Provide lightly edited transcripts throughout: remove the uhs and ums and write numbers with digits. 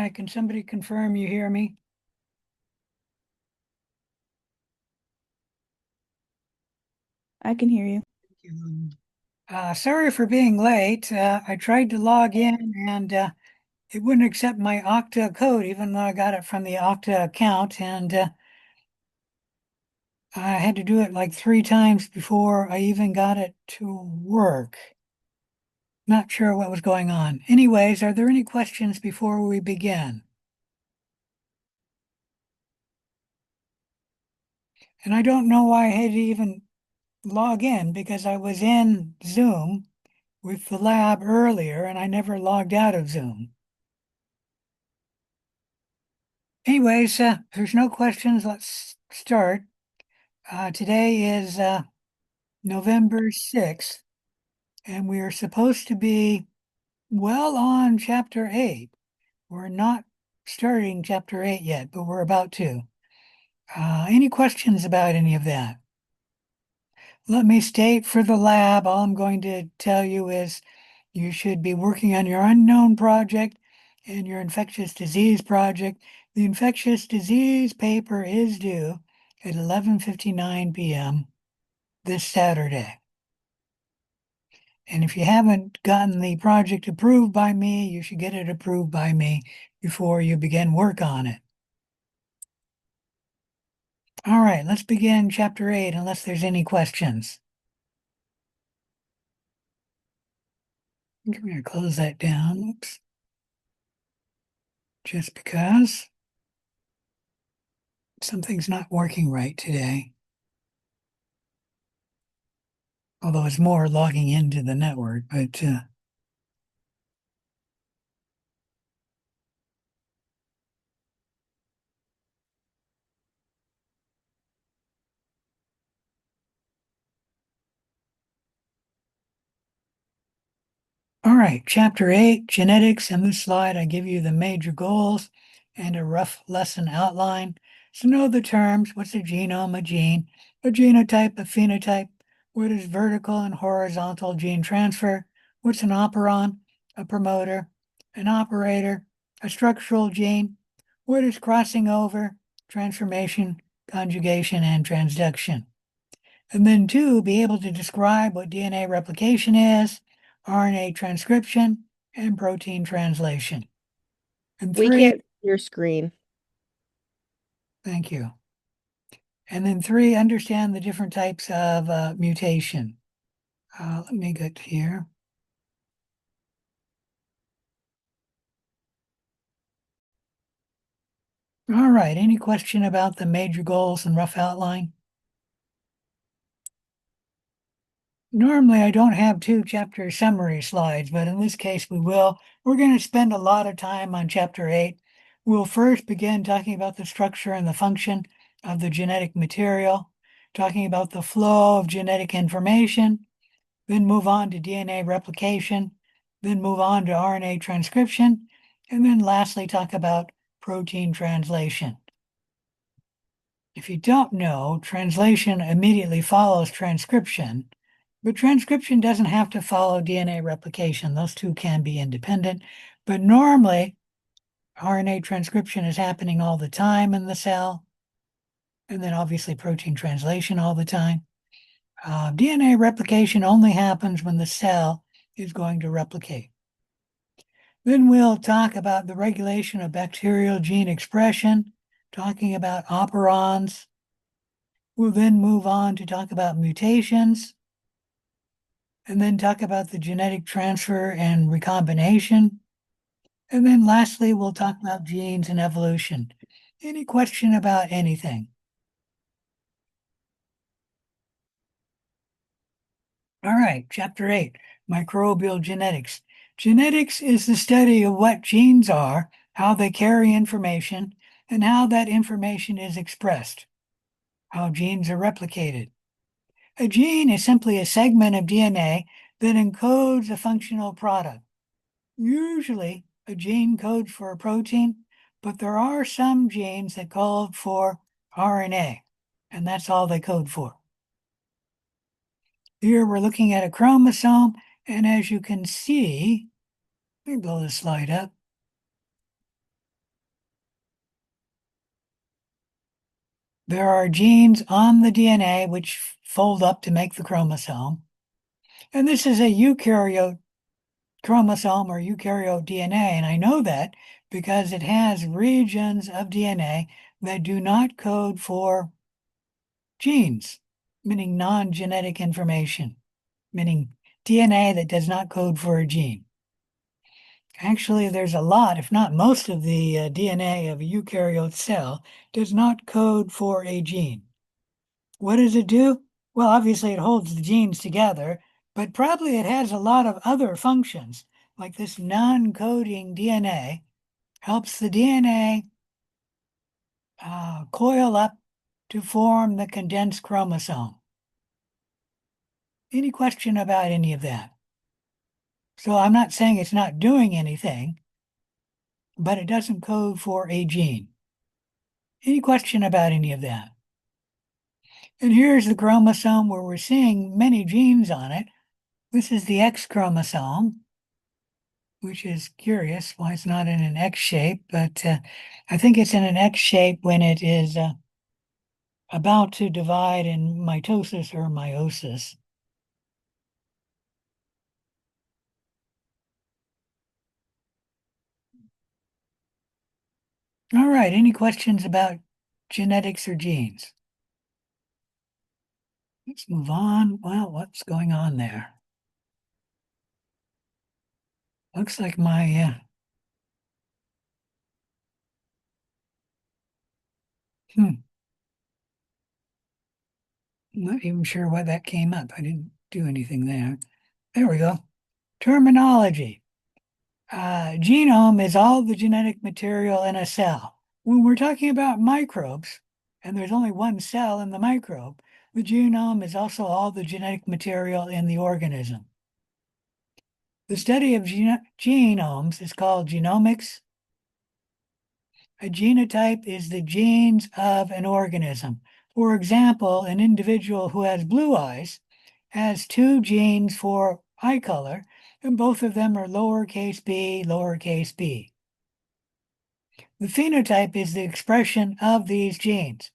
Hi, can somebody confirm you hear me? I can hear you. Sorry for being late. I tried to log in and it wouldn't accept my Okta code, even though I got it from the Okta account. And I had to do it like 3 times before I even got it to work. Not sure what was going on. Anyways, are there any questions before we begin? And I don't know why I had to even log in because I was in Zoom with the lab earlier and I never logged out of Zoom. Anyways, there's no questions. Let's start. Today is November 6th, and we are supposed to be well on chapter 8. We're not starting chapter 8 yet, but we're about to. Any questions about any of that? Let me state for the lab, all I'm going to tell you is you should be working on your unknown project and your infectious disease project. The infectious disease paper is due at 11:59 p.m. this Saturday. And if you haven't gotten the project approved by me, you should get it approved by me before you begin work on it. All right, let's begin chapter 8 unless there's any questions. I'm going to close that down. Oops. Just because something's not working right today. Although it's more logging into the network, but all right, chapter 8, genetics. In this slide, I give you the major goals and a rough lesson outline. So know the terms. What's a genome, a gene, a genotype, a phenotype? What is vertical and horizontal gene transfer? What's an operon, a promoter, an operator, a structural gene? What is crossing over, transformation, conjugation, and transduction? And then 2, be able to describe what DNA replication is, RNA transcription, and protein translation. And We 3, can't see your screen. thank you. And then 3, understand the different types of mutation. Let me get here. All right, any question about the major goals and rough outline? Normally, I don't have 2 chapter summary slides, but in this case we will. We're going to spend a lot of time on chapter 8. We'll first begin talking about the structure and the function of the genetic material, talking about the flow of genetic information, then move on to DNA replication, then move on to RNA transcription, and then lastly talk about protein translation. If you don't know, translation immediately follows transcription. But transcription doesn't have to follow DNA replication. Those two can be independent. But normally, RNA transcription is happening all the time in the cell. And then obviously protein translation all the time. DNA replication only happens when the cell is going to replicate. Then we'll talk about the regulation of bacterial gene expression, talking about operons. We'll then move on to talk about mutations, and then talk about the genetic transfer and recombination. And then lastly, we'll talk about genes and evolution. Any question about anything? All right, chapter 8, microbial genetics. Genetics is the study of what genes are, how they carry information, and how that information is expressed, how genes are replicated. A gene is simply a segment of DNA that encodes a functional product. Usually, a gene codes for a protein, but there are some genes that code for RNA, and that's all they code for. Here we're looking at a chromosome, and as you can see, let me blow the slide up. There are genes on the DNA which fold up to make the chromosome. And this is a eukaryote chromosome or eukaryote DNA. And I know that because it has regions of DNA that do not code for genes, meaning non-genetic information, meaning DNA that does not code for a gene. Actually, there's a lot, if not most of the DNA of a eukaryote cell does not code for a gene. What does it do? Well, obviously it holds the genes together, but probably it has a lot of other functions, like this non-coding DNA helps the DNA coil up to form the condensed chromosome. Any question about any of that? So I'm not saying it's not doing anything, but it doesn't code for a gene. Any question about any of that? And here's the chromosome where we're seeing many genes on it. This is the X chromosome, which is curious why it's not in an X shape, but I think it's in an X shape when it is about to divide in mitosis or meiosis. All right, any questions about genetics or genes? Let's move on. Well, what's going on there? Looks like my, I'm not even sure why that came up. I didn't do anything there. There we go. Terminology. Genome is all the genetic material in a cell. When we're talking about microbes, and there's only one cell in the microbe, the genome is also all the genetic material in the organism. The study of genomes is called genomics. A genotype is the genes of an organism. For example, an individual who has blue eyes has two genes for eye color, and both of them are lowercase b, lowercase b. The phenotype is the expression of these genes.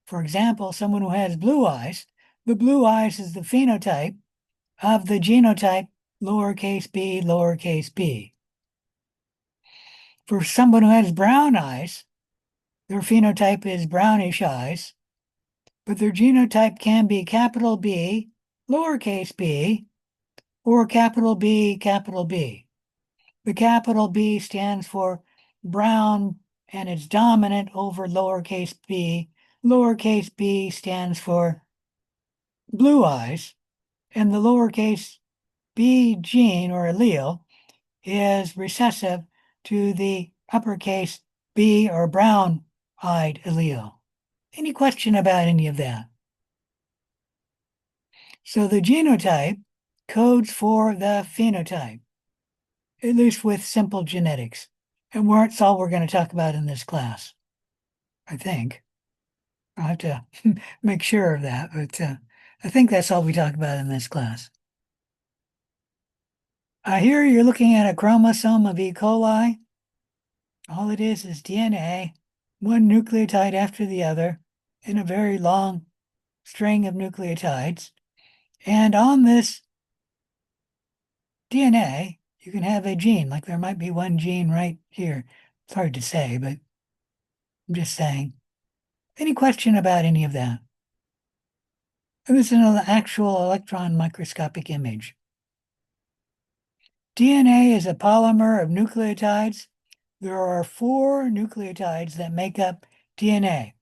For example, someone who has blue eyes, the blue eyes is the phenotype of the genotype lowercase b, lowercase b. For someone who has brown eyes, their phenotype is brownish eyes, but their genotype can be capital B, lowercase b, or capital B, capital B. The capital B stands for brown and it's dominant over lowercase b. Lowercase b stands for blue eyes, and the lowercase b gene or allele is recessive to the uppercase B or brown-eyed allele. Any question about any of that? So the genotype codes for the phenotype, at least with simple genetics. And that's all we're going to talk about in this class, I think. I'll have to make sure of that, but I think that's all we talk about in this class. Here you're looking at a chromosome of E. coli. All it is DNA, one nucleotide after the other, in a very long string of nucleotides. And on this DNA, you can have a gene, like there might be one gene right here. It's hard to say, but I'm just saying. Any question about any of that? This is an actual electron microscopic image. DNA is a polymer of nucleotides. There are 4 nucleotides that make up DNA: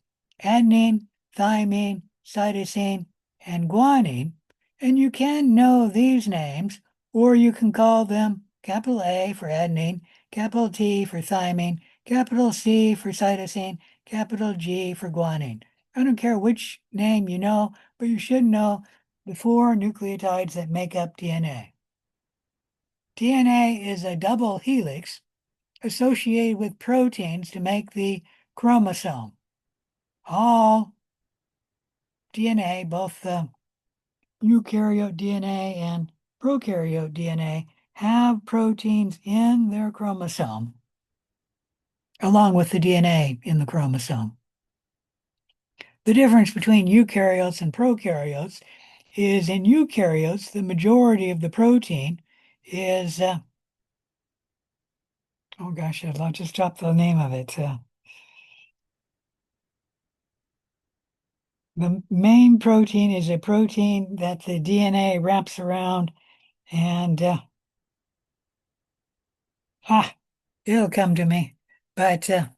adenine, thymine, cytosine, and guanine. And you can know these names, or you can call them capital A for adenine, capital T for thymine, capital C for cytosine, capital G for guanine. I don't care which name you know, but you should know the 4 nucleotides that make up DNA. DNA is a double helix associated with proteins to make the chromosome. All DNA, both the eukaryote DNA and prokaryote DNA, have proteins in their chromosome, along with the DNA in the chromosome. The difference between eukaryotes and prokaryotes is in eukaryotes, the majority of the protein is, oh gosh, I'll just drop the name of it. The main protein is a protein that the DNA wraps around and, it'll come to me. But it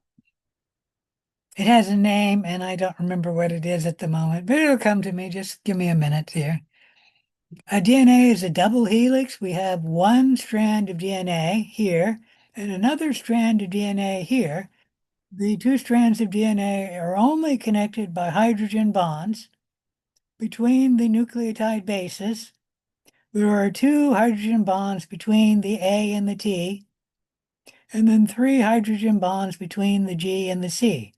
has a name and I don't remember what it is at the moment, but it'll come to me. Just give me a minute here. A DNA is a double helix. We have one strand of DNA here and another strand of DNA here. The two strands of DNA are only connected by hydrogen bonds between the nucleotide bases. There are two hydrogen bonds between the A and the T, and then three hydrogen bonds between the G and the C.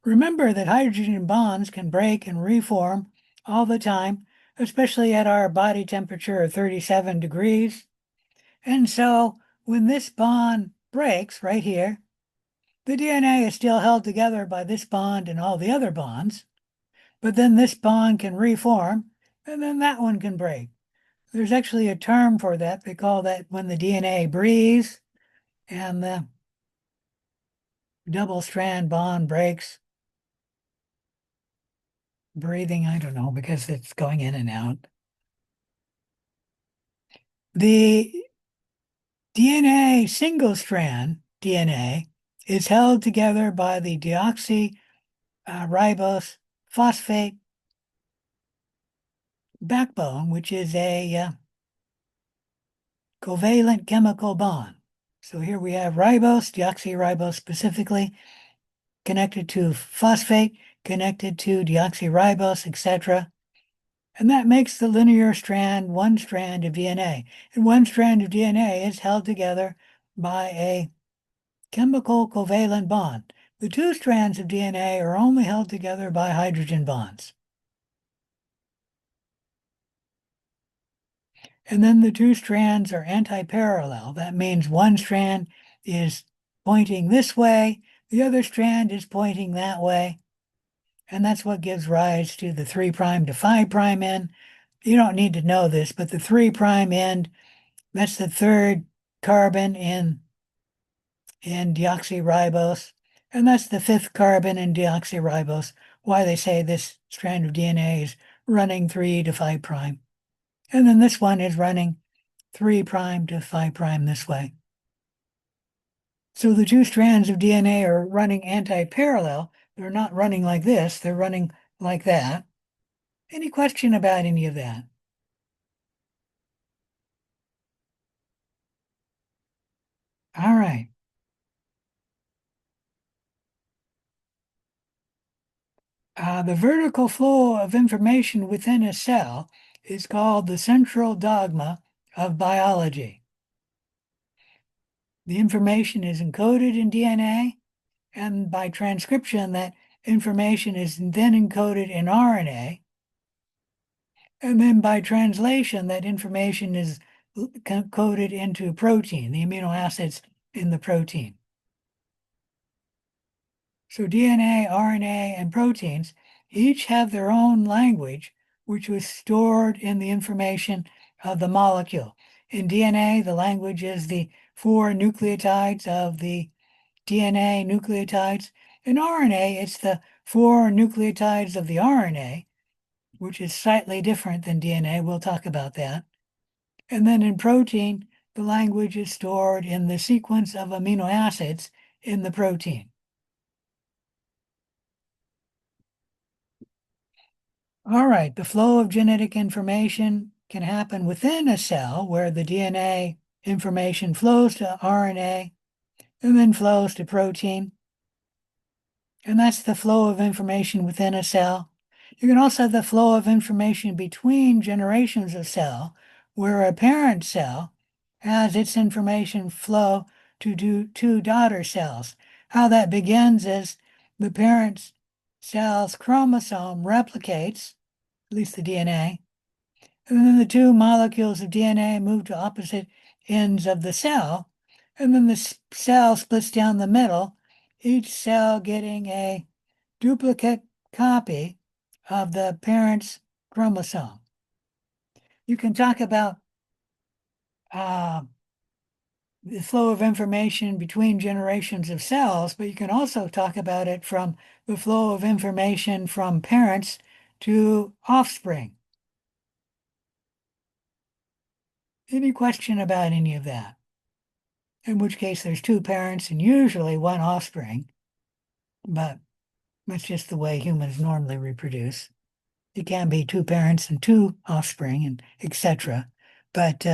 Remember that hydrogen bonds can break and reform all the time, especially at our body temperature of 37 degrees. And so when this bond breaks right here, the DNA is still held together by this bond and all the other bonds, but then this bond can reform and then that one can break. There's actually a term for that. They call that when the DNA breathes and the double strand bond breaks. Breathing, I don't know, because it's going in and out. The DNA, single strand DNA, is held together by the deoxyribose phosphate backbone, which is a covalent chemical bond. So here we have ribose, deoxyribose specifically, connected to phosphate, connected to deoxyribose, etc. And that makes the linear strand one strand of DNA. And one strand of DNA is held together by a chemical covalent bond. The two strands of DNA are only held together by hydrogen bonds. And then the two strands are anti-parallel. That means one strand is pointing this way, the other strand is pointing that way. And that's what gives rise to the 3' to 5' end. You don't need to know this, but the 3' end, that's the third carbon in deoxyribose, and that's the fifth carbon in deoxyribose, why they say this strand of DNA is running 3' to 5'. And then this one is running 3' to 5' this way. So the two strands of DNA are running anti-parallel. They're not running like this, they're running like that. Any question about any of that? All right. The vertical flow of information within a cell is called the central dogma of biology. The information is encoded in DNA, and by transcription, that information is then encoded in RNA. And then by translation, that information is coded into protein, the amino acids in the protein. So DNA, RNA, and proteins each have their own language, which was stored in the information of the molecule. In DNA, the language is the 4 nucleotides of the DNA nucleotides. In RNA, it's the 4 nucleotides of the RNA, which is slightly different than DNA. We'll talk about that. And then in protein, the language is stored in the sequence of amino acids in the protein. All right, the flow of genetic information can happen within a cell where the DNA information flows to RNA and then flows to protein. And that's the flow of information within a cell. You can also have the flow of information between generations of cell, where a parent cell has its information flow to two daughter cells. How that begins is the parent cell's chromosome replicates, at least the DNA, and then the two molecules of DNA move to opposite ends of the cell, and then the cell splits down the middle, each cell getting a duplicate copy of the parent's chromosome. You can talk about the flow of information between generations of cells, but you can also talk about it from the flow of information from parents to offspring. Any question about any of that? In which case there's two parents and usually one offspring, but that's just the way humans normally reproduce. It can be two parents and two offspring and etc. But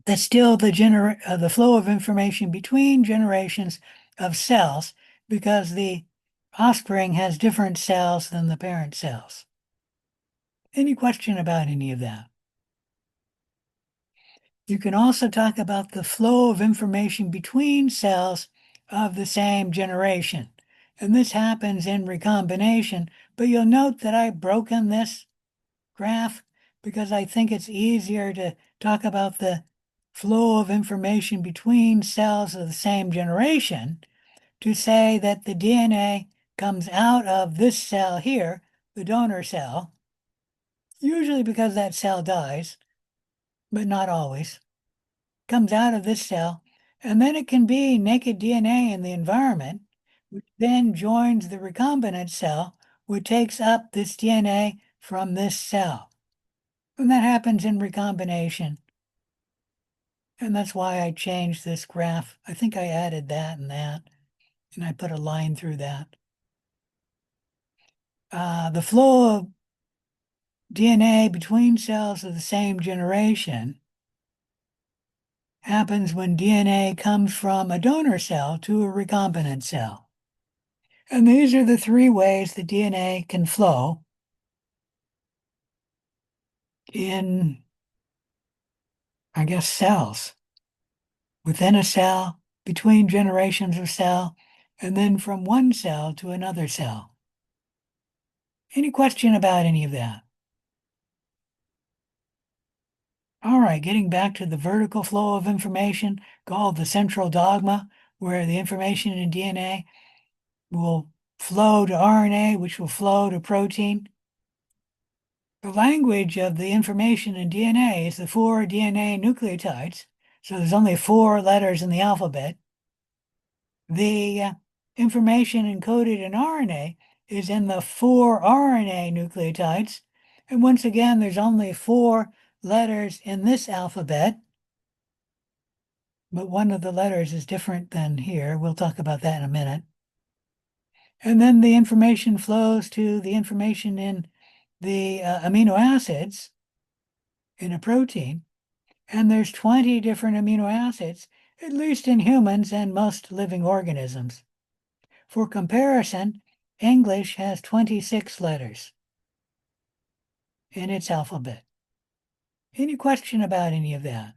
that's still the flow of information between generations of cells because the offspring has different cells than the parent cells. Any question about any of that? You can also talk about the flow of information between cells of the same generation. And this happens in recombination, but you'll note that I've broken this graph because I think it's easier to talk about the flow of information between cells of the same generation to say that the DNA comes out of this cell here, the donor cell, usually because that cell dies, but not always, comes out of this cell, and then it can be naked DNA in the environment, which then joins the recombinant cell, which takes up this DNA from this cell. And that happens in recombination. And that's why I changed this graph. I think I added that, and I put a line through that. The flow of DNA between cells of the same generation happens when DNA comes from a donor cell to a recombinant cell. And these are the three ways the DNA can flow in, I guess, cells. Within a cell, between generations of cell, and then from one cell to another cell. Any question about any of that? All right, getting back to the vertical flow of information called the central dogma, where the information in DNA will flow to RNA, which will flow to protein. The language of the information in DNA is the 4 DNA nucleotides, so there's only 4 letters in the alphabet. The information encoded in RNA is in the 4 RNA nucleotides, and once again, there's only 4 letters in this alphabet, but one of the letters is different than here. We'll talk about that in a minute. And then the information flows to the information in the amino acids in a protein, and there's 20 different amino acids, at least in humans and most living organisms. For comparison, English has 26 letters in its alphabet. Any question about any of that?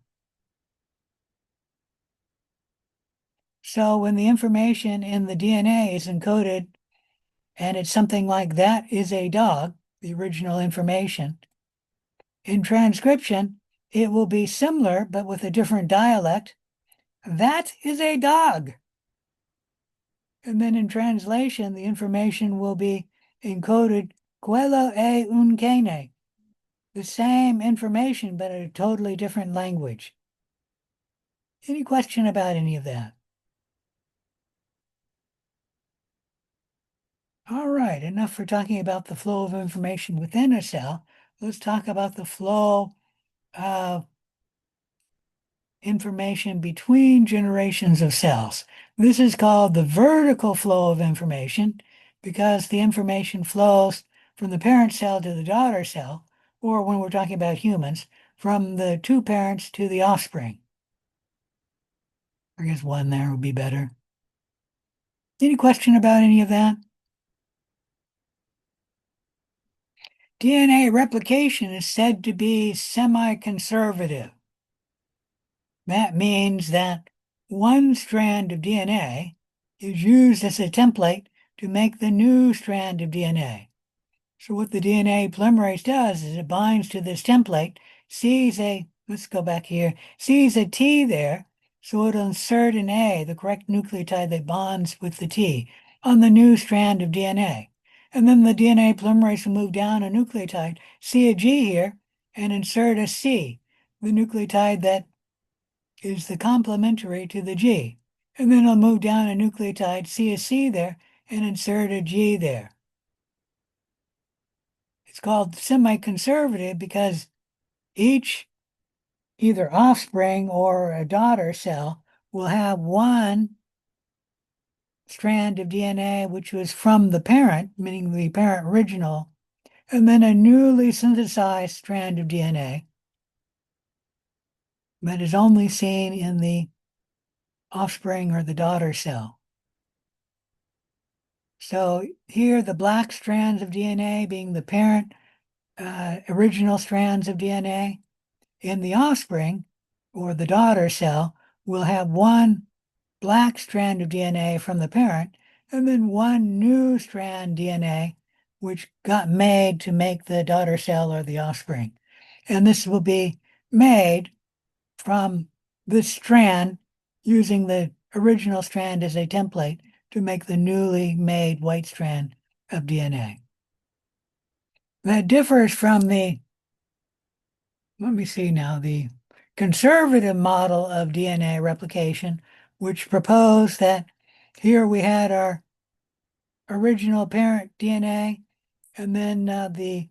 So when the information in the DNA is encoded and it's something like that is a dog, the original information, in transcription, it will be similar, but with a different dialect. That is a dog. And then in translation, the information will be encoded quello è un cane. The same information, but a totally different language. Any question about any of that? All right, enough for talking about the flow of information within a cell. Let's talk about the flow of information between generations of cells. This is called the vertical flow of information because the information flows from the parent cell to the daughter cell, or when we're talking about humans, from the two parents to the offspring. I guess one there would be better. Any question about any of that? DNA replication is said to be semi-conservative. That means that one strand of DNA is used as a template to make the new strand of DNA. So what the DNA polymerase does is it binds to this template, let's go back here, sees a T there, so it'll insert an A, the correct nucleotide that bonds with the T, on the new strand of DNA. And then the DNA polymerase will move down a nucleotide, see a G here, and insert a C, the nucleotide that is the complementary to the G. And then it'll move down a nucleotide, see a C there, and insert a G there. It's called semi-conservative because each either offspring or a daughter cell will have one strand of DNA which was from the parent, meaning the parent original, and then a newly synthesized strand of DNA that is only seen in the offspring or the daughter cell. So here the black strands of DNA being the parent original strands of DNA in the offspring or the daughter cell will have one black strand of DNA from the parent and then one new strand DNA which got made to make the daughter cell or the offspring. And this will be made from this strand using the original strand as a template to make the newly made white strand of DNA. That differs from the, let me see now, the conservative model of DNA replication, which proposed that here we had our original parent DNA, and then the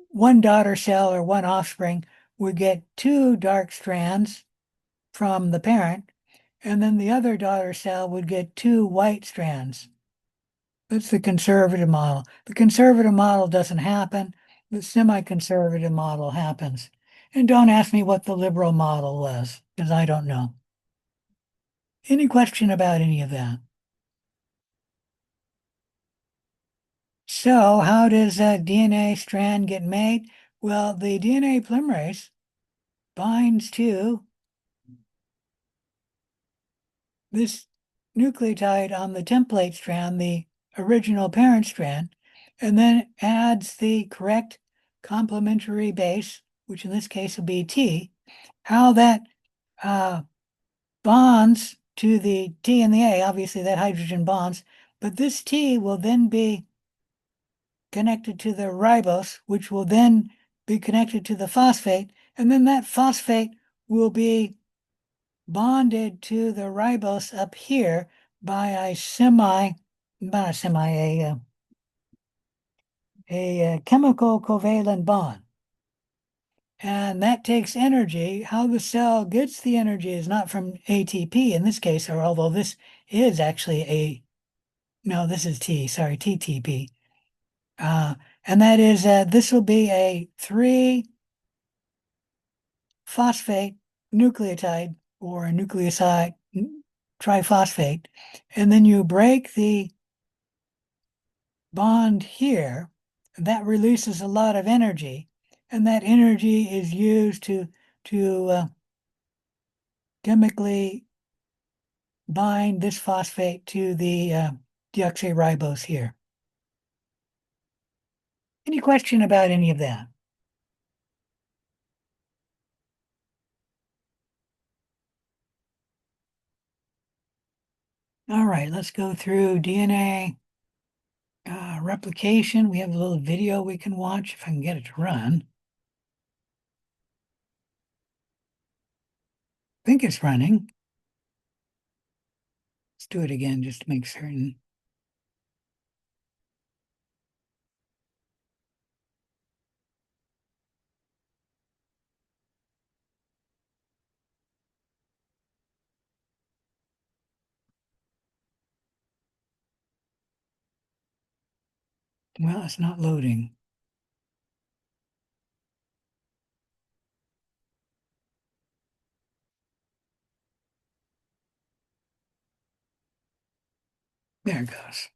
one daughter cell or one offspring would get two dark strands from the parent, and then the other daughter cell would get two white strands. That's the conservative model. The conservative model doesn't happen. The semi-conservative model happens. And don't ask me what the liberal model was, because I don't know. Any question about any of that? So how does a DNA strand get made? Well, the DNA polymerase binds to this nucleotide on the template strand, the original parent strand, and then adds the correct complementary base, which in this case will be T. How that bonds to the T and the A, obviously that hydrogen bonds, but this T will then be connected to the ribose, which will then be connected to the phosphate, and then that phosphate will be bonded to the ribose up here by a chemical covalent bond. And that takes energy. How the cell gets the energy is not from ATP in this case, or although this is actually no, this is TTP. And that is, this will be a 3-phosphate nucleotide or a nucleoside triphosphate. And then you break the bond here, that releases a lot of energy. And that energy is used to chemically bind this phosphate to the deoxyribose here. Any question about any of that? All right, let's go through DNA replication. We have a little video we can watch if I can get it to run. I think it's running. Let's do it again just to make certain. Well, it's not loading. There it goes.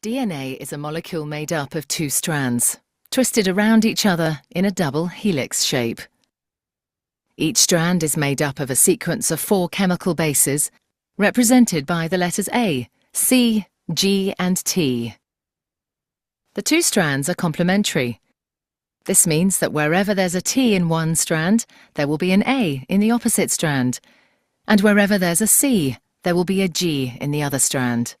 DNA is a molecule made up of two strands, twisted around each other in a double helix shape. Each strand is made up of a sequence of 4 chemical bases, represented by the letters A, C, G, and T. The two strands are complementary. This means that wherever there's a T in one strand, there will be an A in the opposite strand. And wherever there's a C, there will be a G in the other strand.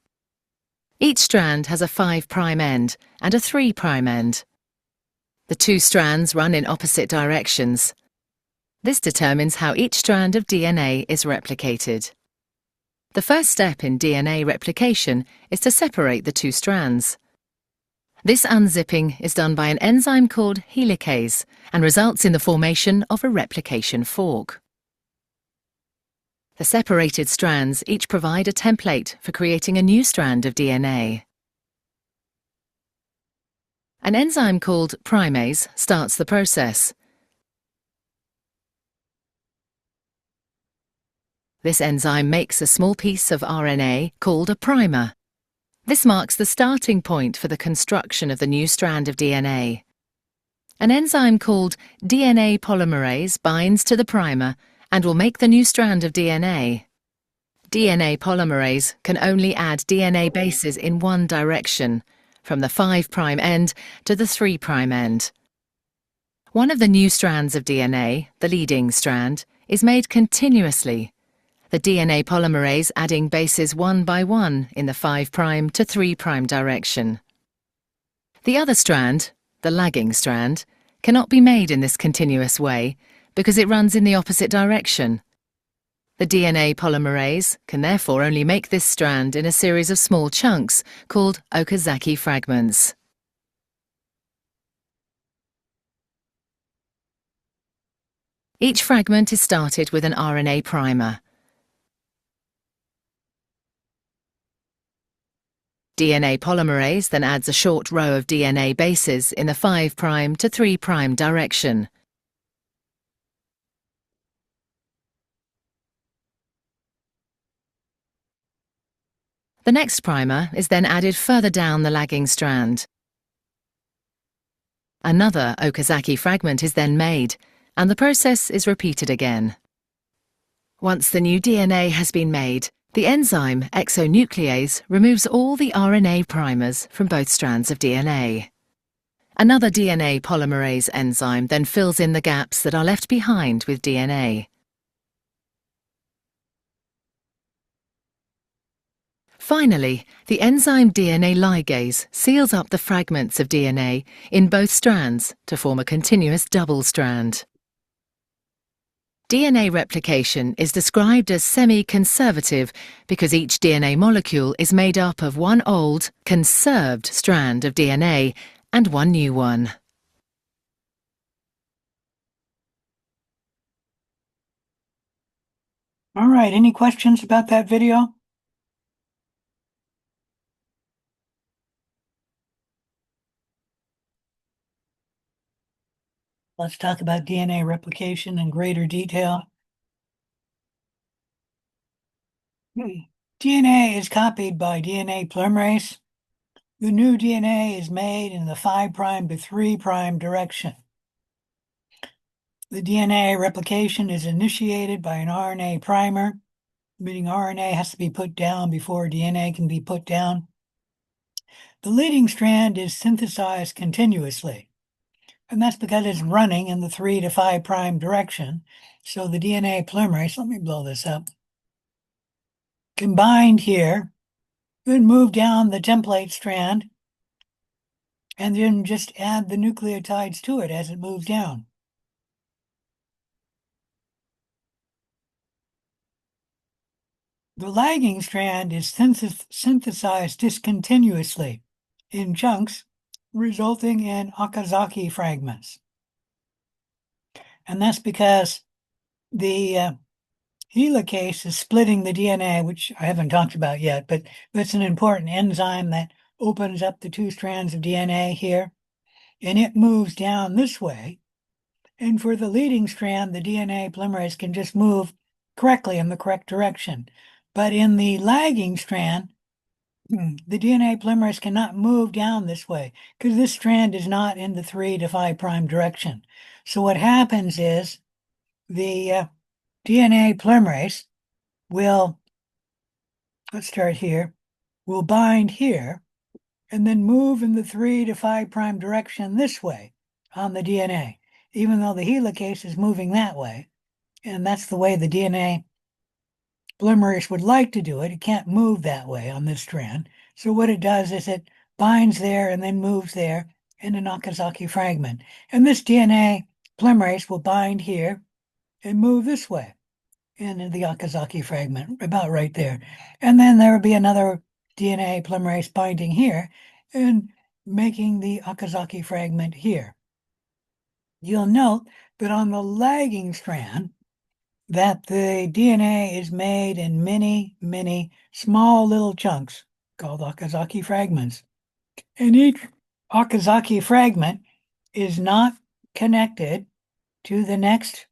Each strand has a 5' end and a 3' end. The two strands run in opposite directions. This determines how each strand of DNA is replicated. The first step in DNA replication is to separate the two strands. This unzipping is done by an enzyme called helicase and results in the formation of a replication fork. The separated strands each provide a template for creating a new strand of DNA. An enzyme called primase starts the process. This enzyme makes a small piece of RNA called a primer. This marks the starting point for the construction of the new strand of DNA. An enzyme called DNA polymerase binds to the primer and will make the new strand of DNA. DNA polymerase can only add DNA bases in one direction, from the 5' end to the 3' end. One of the new strands of DNA, the leading strand, is made continuously, the DNA polymerase adding bases one by one in the 5' to 3' direction. The other strand, the lagging strand, cannot be made in this continuous way because it runs in the opposite direction. The DNA polymerase can therefore only make this strand in a series of small chunks called Okazaki fragments. Each fragment is started with an RNA primer. DNA polymerase then adds a short row of DNA bases in the 5' to 3' direction. The next primer is then added further down the lagging strand. Another Okazaki fragment is then made, and the process is repeated again. Once the new DNA has been made, the enzyme exonuclease removes all the RNA primers from both strands of DNA. Another DNA polymerase enzyme then fills in the gaps that are left behind with DNA. Finally, the enzyme DNA ligase seals up the fragments of DNA in both strands to form a continuous double strand. DNA replication is described as semi-conservative because each DNA molecule is made up of one old, conserved strand of DNA and one new one. All right, any questions about that video? Let's talk about DNA replication in greater detail. DNA is copied by DNA polymerase. The new DNA is made in the 5' to 3' direction. The DNA replication is initiated by an RNA primer, meaning RNA has to be put down before DNA can be put down. The leading strand is synthesized continuously, and that's because it's running in the 3' to 5' direction. So the DNA polymerase, let me blow this up, can bind here, then move down the template strand, and then just add the nucleotides to it as it moves down. The lagging strand is synthesized discontinuously in chunks, resulting in Okazaki fragments. And that's because the helicase is splitting the DNA, which I haven't talked about yet, but that's an important enzyme that opens up the two strands of DNA here, and it moves down this way. And for the leading strand, the DNA polymerase can just move correctly in the correct direction. But in the lagging strand, the DNA polymerase cannot move down this way because this strand is not in the 3' to 5' direction. So what happens is the DNA polymerase will, let's start here, will bind here and then move in the 3' to 5' direction this way. on the DNA, even though the helicase is moving that way. And that's the way the DNA polymerase would like to do it. It can't move that way on this strand. So what it does is it binds there and then moves there in an Okazaki fragment. And this DNA polymerase will bind here and move this way in the Okazaki fragment, about right there. And then there will be another DNA polymerase binding here and making the Okazaki fragment here. You'll note that on the lagging strand, that the DNA is made in many, many small little chunks called Okazaki fragments. And each Okazaki fragment is not connected to the next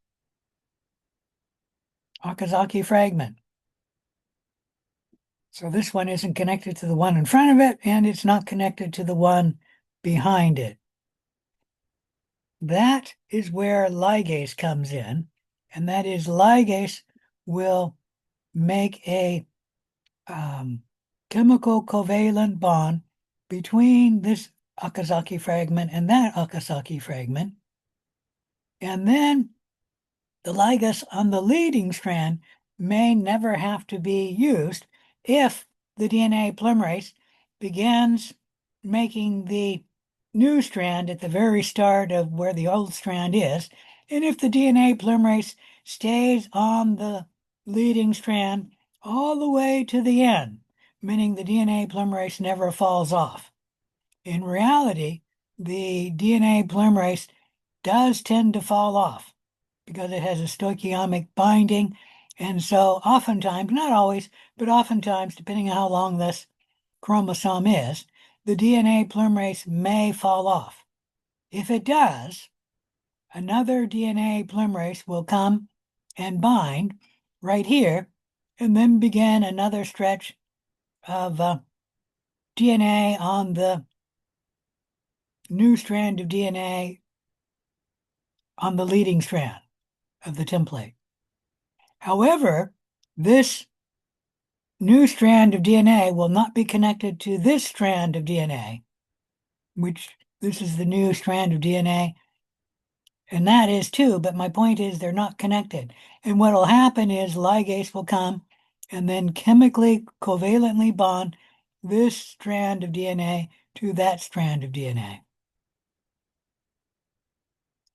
Okazaki fragment. So this one isn't connected to the one in front of it, and it's not connected to the one behind it. That is where ligase comes in, and that is ligase will make a chemical covalent bond between this Okazaki fragment and that Okazaki fragment. And then the ligase on the leading strand may never have to be used if the DNA polymerase begins making the new strand at the very start of where the old strand is, and if the DNA polymerase stays on the leading strand all the way to the end, meaning the DNA polymerase never falls off. In reality, the DNA polymerase does tend to fall off because it has a stoichiomic binding. And so oftentimes, not always, but oftentimes, depending on how long this chromosome is, the DNA polymerase may fall off. If it does, another DNA polymerase will come and bind right here and then begin another stretch of DNA on the new strand of DNA on the leading strand of the template. However, this new strand of DNA will not be connected to this strand of DNA, which this is the new strand of DNA, and that is too, but my point is they're not connected. And what will happen is ligase will come and then chemically covalently bond this strand of DNA to that strand of DNA.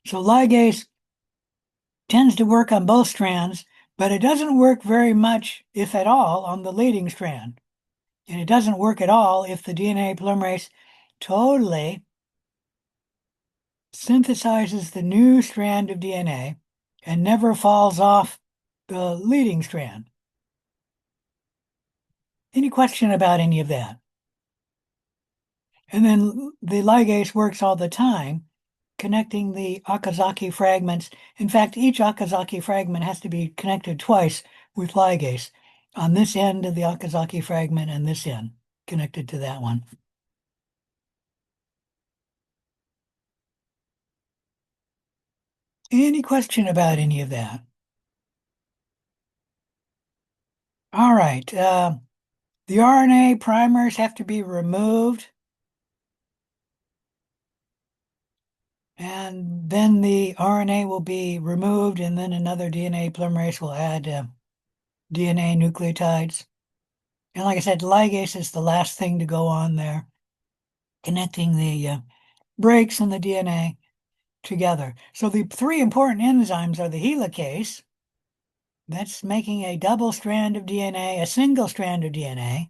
So ligase tends to work on both strands, but it doesn't work very much, if at all, on the leading strand. And it doesn't work at all if the DNA polymerase totally synthesizes the new strand of DNA and never falls off the leading strand. Any question about any of that? And then the ligase works all the time, connecting the Okazaki fragments. In fact, each Okazaki fragment has to be connected twice with ligase on this end of the Okazaki fragment and this end connected to that one. Any question about any of that? All right. The RNA primers have to be removed. And then the RNA will be removed, and then another DNA polymerase will add DNA nucleotides. And like I said, ligase is the last thing to go on there, connecting the breaks in the DNA together. So the three important enzymes are the helicase, that's making a double strand of DNA, a single strand of DNA,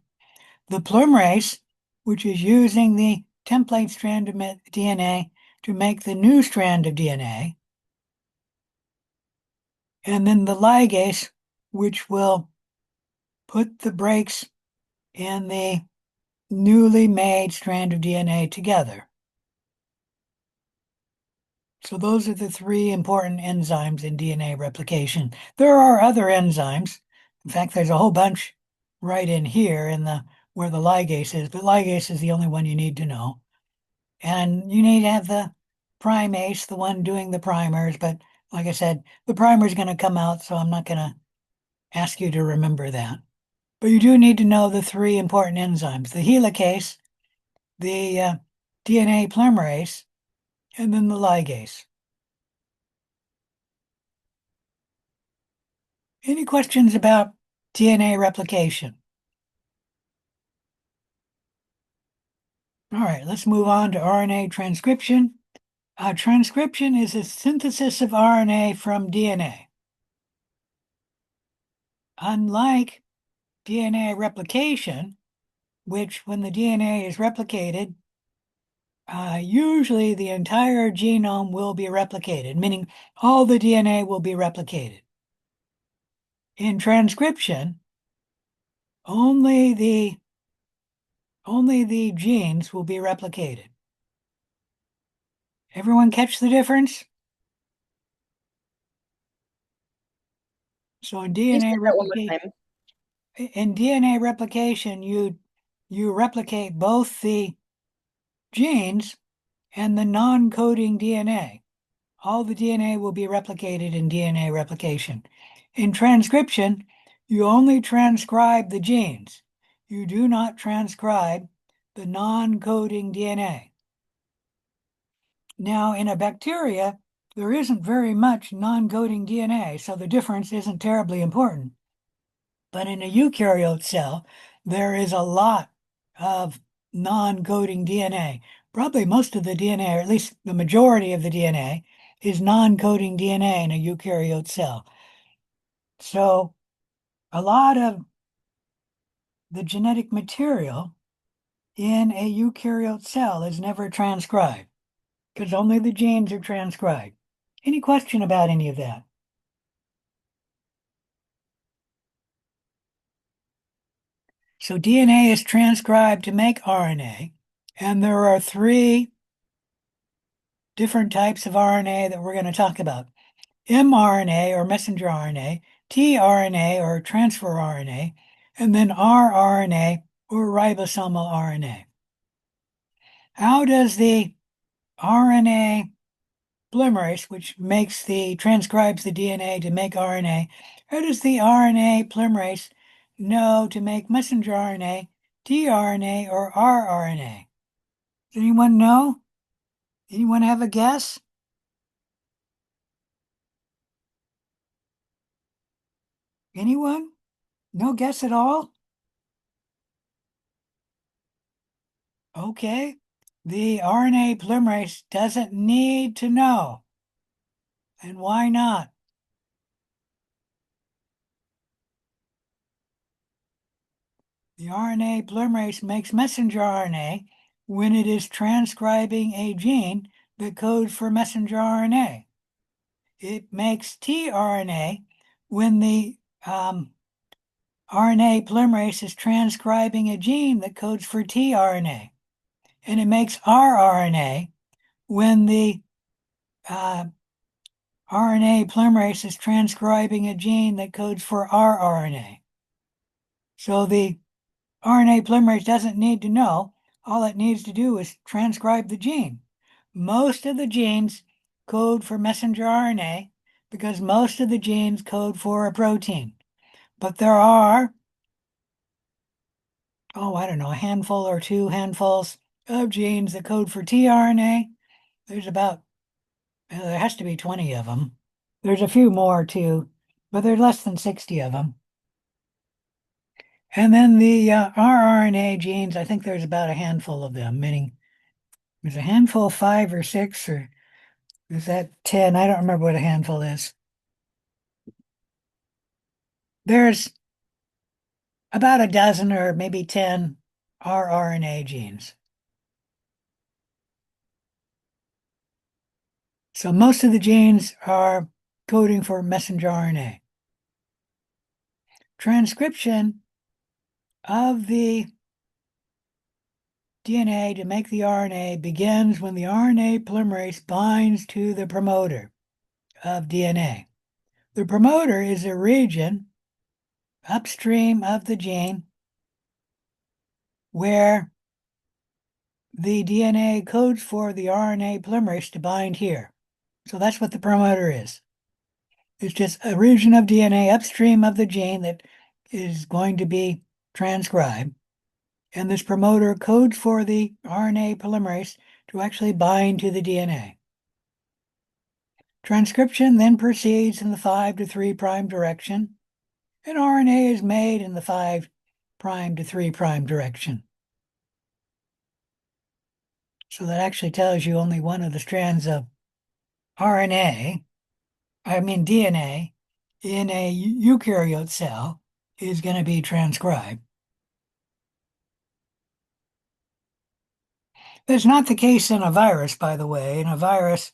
the polymerase, which is using the template strand of DNA to make the new strand of DNA, and then the ligase, which will put the breaks in the newly made strand of DNA together. So those are the three important enzymes in DNA replication. There are other enzymes. In fact, there's a whole bunch right in here in the where the ligase is, but ligase is the only one you need to know. And you need to have the primase, the one doing the primers, but like I said, the primer is going to come out, so I'm not going to ask you to remember that. But you do need to know the three important enzymes, the helicase, the DNA polymerase, and then the ligase. Any questions about DNA replication? All right, let's move on to RNA transcription. Transcription is a synthesis of RNA from DNA. Unlike DNA replication, which when the DNA is replicated, usually the entire genome will be replicated, meaning all the DNA will be replicated. In transcription, only the genes will be replicated. Everyone catch the difference? So in Can you say DNA that one more replication, time? you replicate both the genes and the non-coding DNA. All the DNA will be replicated in DNA replication. In transcription, you only transcribe the genes. You do not transcribe the non-coding DNA. Now, in a bacteria, there isn't very much non-coding DNA, so the difference isn't terribly important. But in a eukaryote cell, there is a lot of non-coding DNA. Probably most of the DNA, or at least the majority of the DNA, is non-coding DNA in a eukaryote cell. So a lot of the genetic material in a eukaryote cell is never transcribed because only the genes are transcribed. Any question about any of that? So DNA is transcribed to make RNA, and there are three different types of RNA that we're going to talk about. mRNA or messenger RNA, tRNA or transfer RNA, and then rRNA or ribosomal RNA. How does the RNA polymerase, which transcribes the DNA to make RNA, how does the RNA polymerase know to make messenger RNA, tRNA, or rRNA? Does anyone know? Anyone have a guess? Anyone? No guess at all? Okay. The RNA polymerase doesn't need to know. And why not? The RNA polymerase makes messenger RNA when it is transcribing a gene that codes for messenger RNA. It makes tRNA when the RNA polymerase is transcribing a gene that codes for tRNA. And it makes rRNA when the RNA polymerase is transcribing a gene that codes for rRNA. So the RNA polymerase doesn't need to know. All it needs to do is transcribe the gene. Most of the genes code for messenger RNA because most of the genes code for a protein. But there are, I don't know, a handful or two handfuls of genes that code for tRNA. There's about, there has to be 20 of them. There's a few more too, but there's less than 60 of them. And then the rRNA genes, I think there's about a handful of them, meaning there's a handful, 5 or 6, or is that 10? I don't remember what a handful is. There's about a dozen or maybe 10 rRNA genes. So most of the genes are coding for messenger RNA. Transcription of the DNA to make the RNA begins when the RNA polymerase binds to the promoter of DNA. The promoter is a region upstream of the gene where the DNA codes for the RNA polymerase to bind here. So that's what the promoter is. It's just a region of DNA upstream of the gene that is going to be transcribed. And this promoter codes for the RNA polymerase to actually bind to the DNA. Transcription then proceeds in the 5' to 3' direction, and RNA is made in the 5' to 3' direction. So that actually tells you only one of the strands of DNA in a eukaryote cell is going to be transcribed. That's not the case in a virus, by the way. In a virus,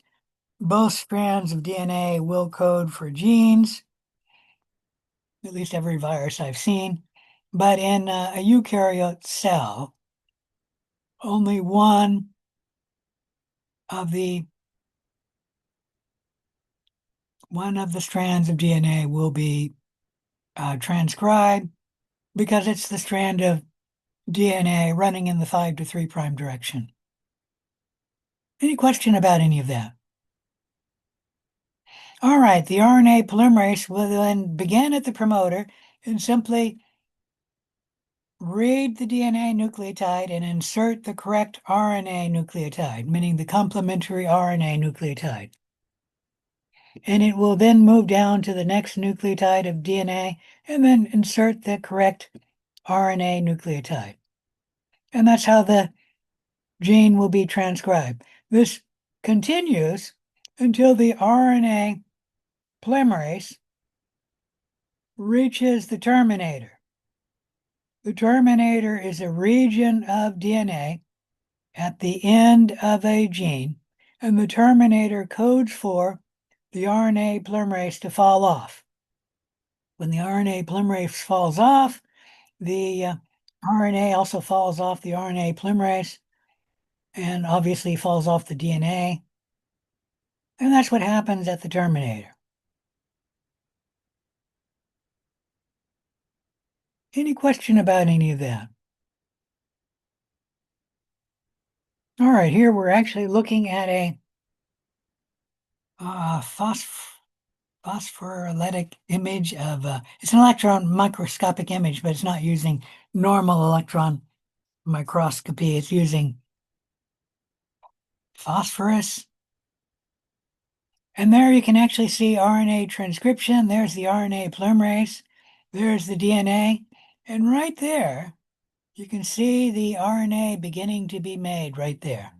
both strands of DNA will code for genes, at least every virus I've seen. But in a eukaryote cell, only one of the strands of DNA will be transcribed because it's the strand of DNA running in the 5' to 3' direction. Any question about any of that? All right, the RNA polymerase will then begin at the promoter and simply read the DNA nucleotide and insert the correct RNA nucleotide, meaning the complementary RNA nucleotide. And it will then move down to the next nucleotide of DNA and then insert the correct RNA nucleotide. And that's how the gene will be transcribed. This continues until the RNA polymerase reaches the terminator. The terminator is a region of DNA at the end of a gene, and the terminator codes for the RNA polymerase to fall off. When the RNA polymerase falls off, the RNA also falls off the RNA polymerase and obviously falls off the DNA. And that's what happens at the terminator. Any question about any of that? All right, here we're actually looking at a phosphorylated image of, it's an electron microscopic image, but it's not using normal electron microscopy. It's using phosphorus. And there you can actually see RNA transcription. There's the RNA polymerase. There's the DNA. And right there, you can see the RNA beginning to be made right there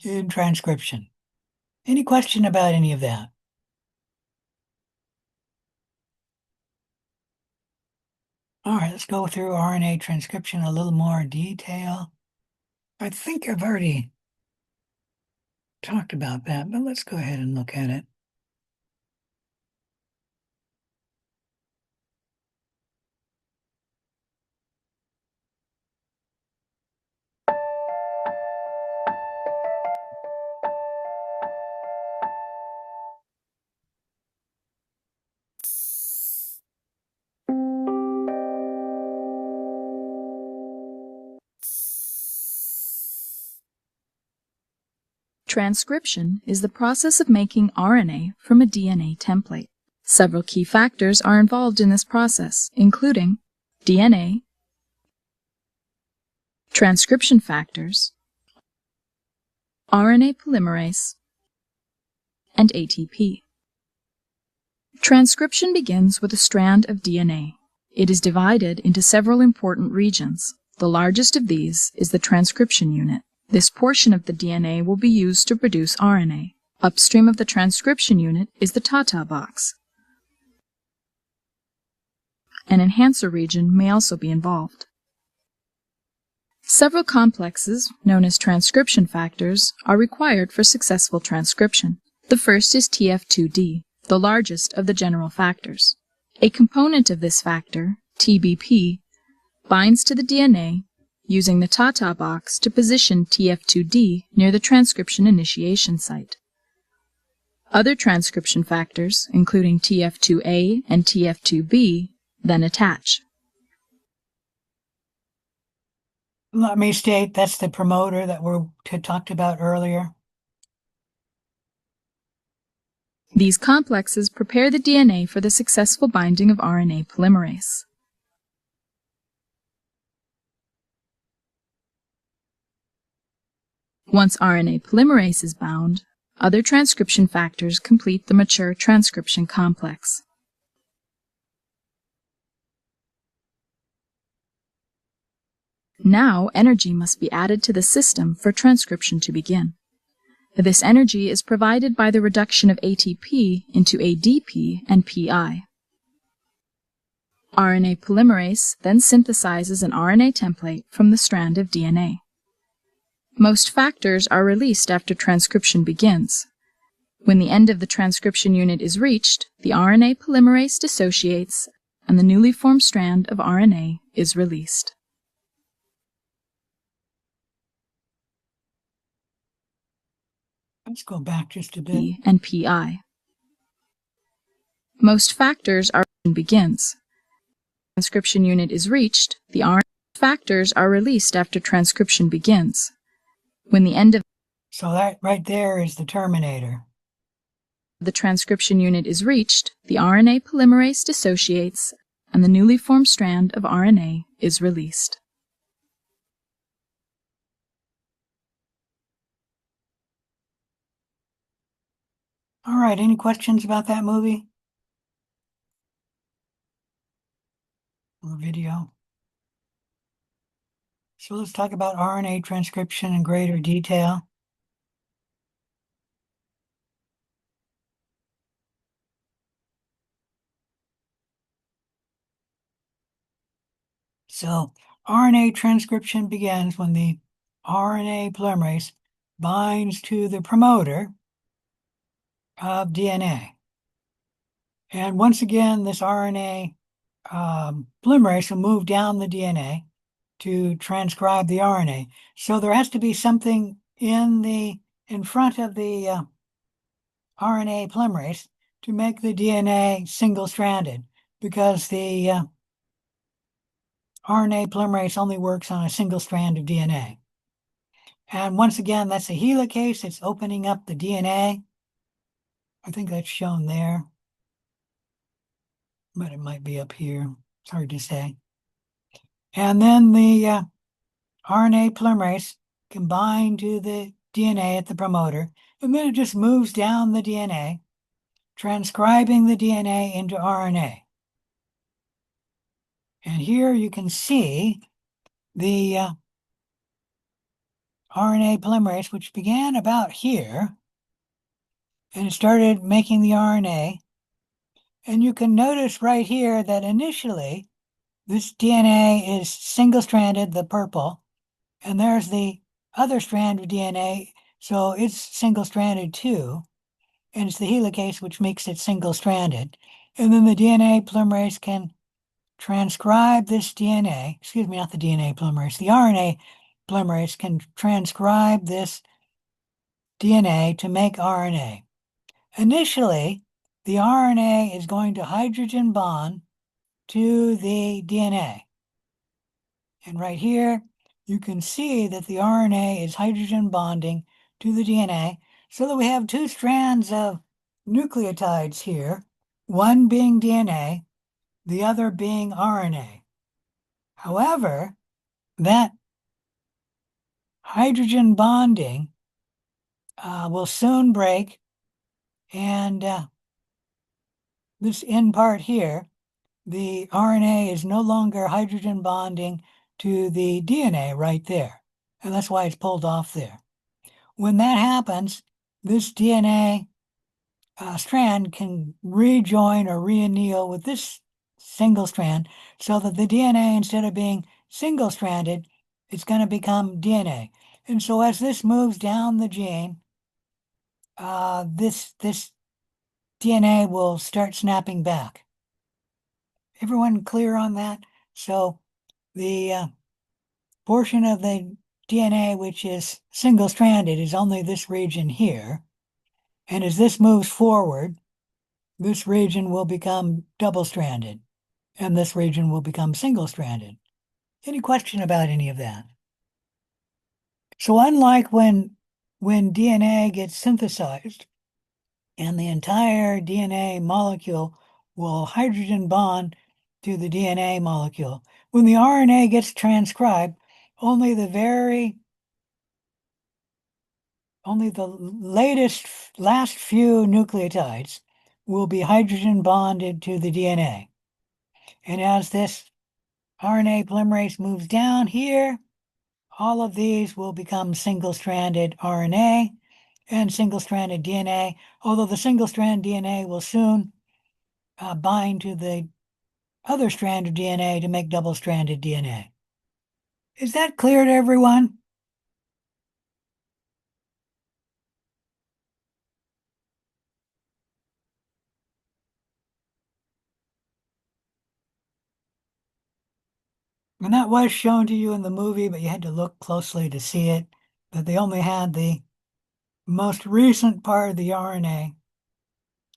in transcription. Any question about any of that? All right, let's go through RNA transcription in a little more detail. I think I've already talked about that, but let's go ahead and look at it. Transcription is the process of making RNA from a DNA template. Several key factors are involved in this process, including DNA, transcription factors, RNA polymerase, and ATP. Transcription begins with a strand of DNA. It is divided into several important regions. The largest of these is the transcription unit. This portion of the DNA will be used to produce RNA. Upstream of the transcription unit is the Tata box. An enhancer region may also be involved. Several complexes, known as transcription factors, are required for successful transcription. The first is TF2D, the largest of the general factors. A component of this factor, TBP, binds to the DNA using the Tata box to position TF2D near the transcription initiation site. Other transcription factors, including TF2A and TF2B, then attach. Let me state that's the promoter that we talked about earlier. These complexes prepare the DNA for the successful binding of RNA polymerase. Once RNA polymerase is bound, Other transcription factors complete the mature transcription complex. Now energy must be added to the system for transcription to begin. This energy is provided by the reduction of ATP into ADP and PI. RNA polymerase then synthesizes an RNA template from the strand of DNA. Most factors are released after transcription begins. When the end of the transcription unit is reached, the RNA polymerase dissociates and the newly formed strand of RNA is released. Let's go back just a bit. P and PI. Most factors are begins. Transcription unit is reached, the RNA factors are released after transcription begins. When the end of So that right there is the terminator. the transcription unit is reached, the RNA polymerase dissociates and the newly formed strand of RNA is released. All right, any questions about that movie? Or video? So let's talk about RNA transcription in greater detail. So RNA transcription begins when the RNA polymerase binds to the promoter of DNA. And once again, this RNA polymerase will move down the DNA to transcribe the RNA. So there has to be something in front of the RNA polymerase to make the DNA single-stranded, because the RNA polymerase only works on a single strand of DNA. And once again, that's a helicase. It's opening up the DNA. I think that's shown there, but it might be up here. It's hard to say. And then the RNA polymerase can bind to the DNA at the promoter, and then it just moves down the DNA, transcribing the DNA into RNA. And here you can see the RNA polymerase, which began about here, and it started making the RNA. And you can notice right here that initially this DNA is single-stranded, the purple, and there's the other strand of DNA, so it's single-stranded too, and it's the helicase which makes it single-stranded. And then the DNA polymerase can transcribe this DNA, excuse me, not the DNA polymerase, the RNA polymerase can transcribe this DNA to make RNA. Initially, the RNA is going to hydrogen bond to the DNA. And right here, you can see that the RNA is hydrogen bonding to the DNA, so that we have two strands of nucleotides here, one being DNA, the other being RNA. However, that hydrogen bonding will soon break, and this end part here, the RNA is no longer hydrogen bonding to the DNA right there, and that's why it's pulled off there. When that happens, this DNA strand can rejoin or reanneal with this single strand, so that the DNA, instead of being single-stranded, it's going to become DNA. And so as this moves down the gene, this DNA will start snapping back. Everyone clear on that? So the portion of the DNA which is single-stranded is only this region here. And as this moves forward, this region will become double-stranded, and this region will become single-stranded. Any question about any of that? So unlike when DNA gets synthesized and the entire DNA molecule will hydrogen bond to the DNA molecule, when the RNA gets transcribed, only the very only the last few nucleotides will be hydrogen bonded to the DNA. And as this RNA polymerase moves down here, all of these will become single-stranded RNA and single-stranded DNA, although the single-strand DNA will soon bind to the other strand of DNA to make double-stranded DNA. Is that clear to everyone? And that was shown to you in the movie, but you had to look closely to see it, that they only had the most recent part of the RNA,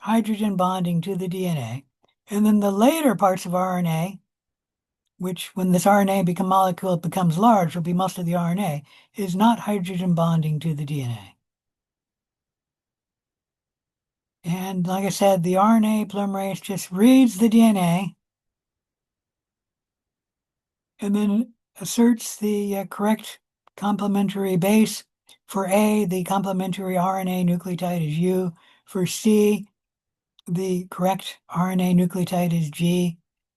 hydrogen bonding to the DNA, and then the later parts of RNA, which when this RNA molecule becomes large, will be most of the RNA, is not hydrogen bonding to the DNA. And like I said, the RNA polymerase just reads the DNA and then asserts the correct complementary base. For A, the complementary RNA nucleotide is U. For C, the correct RNA nucleotide is G.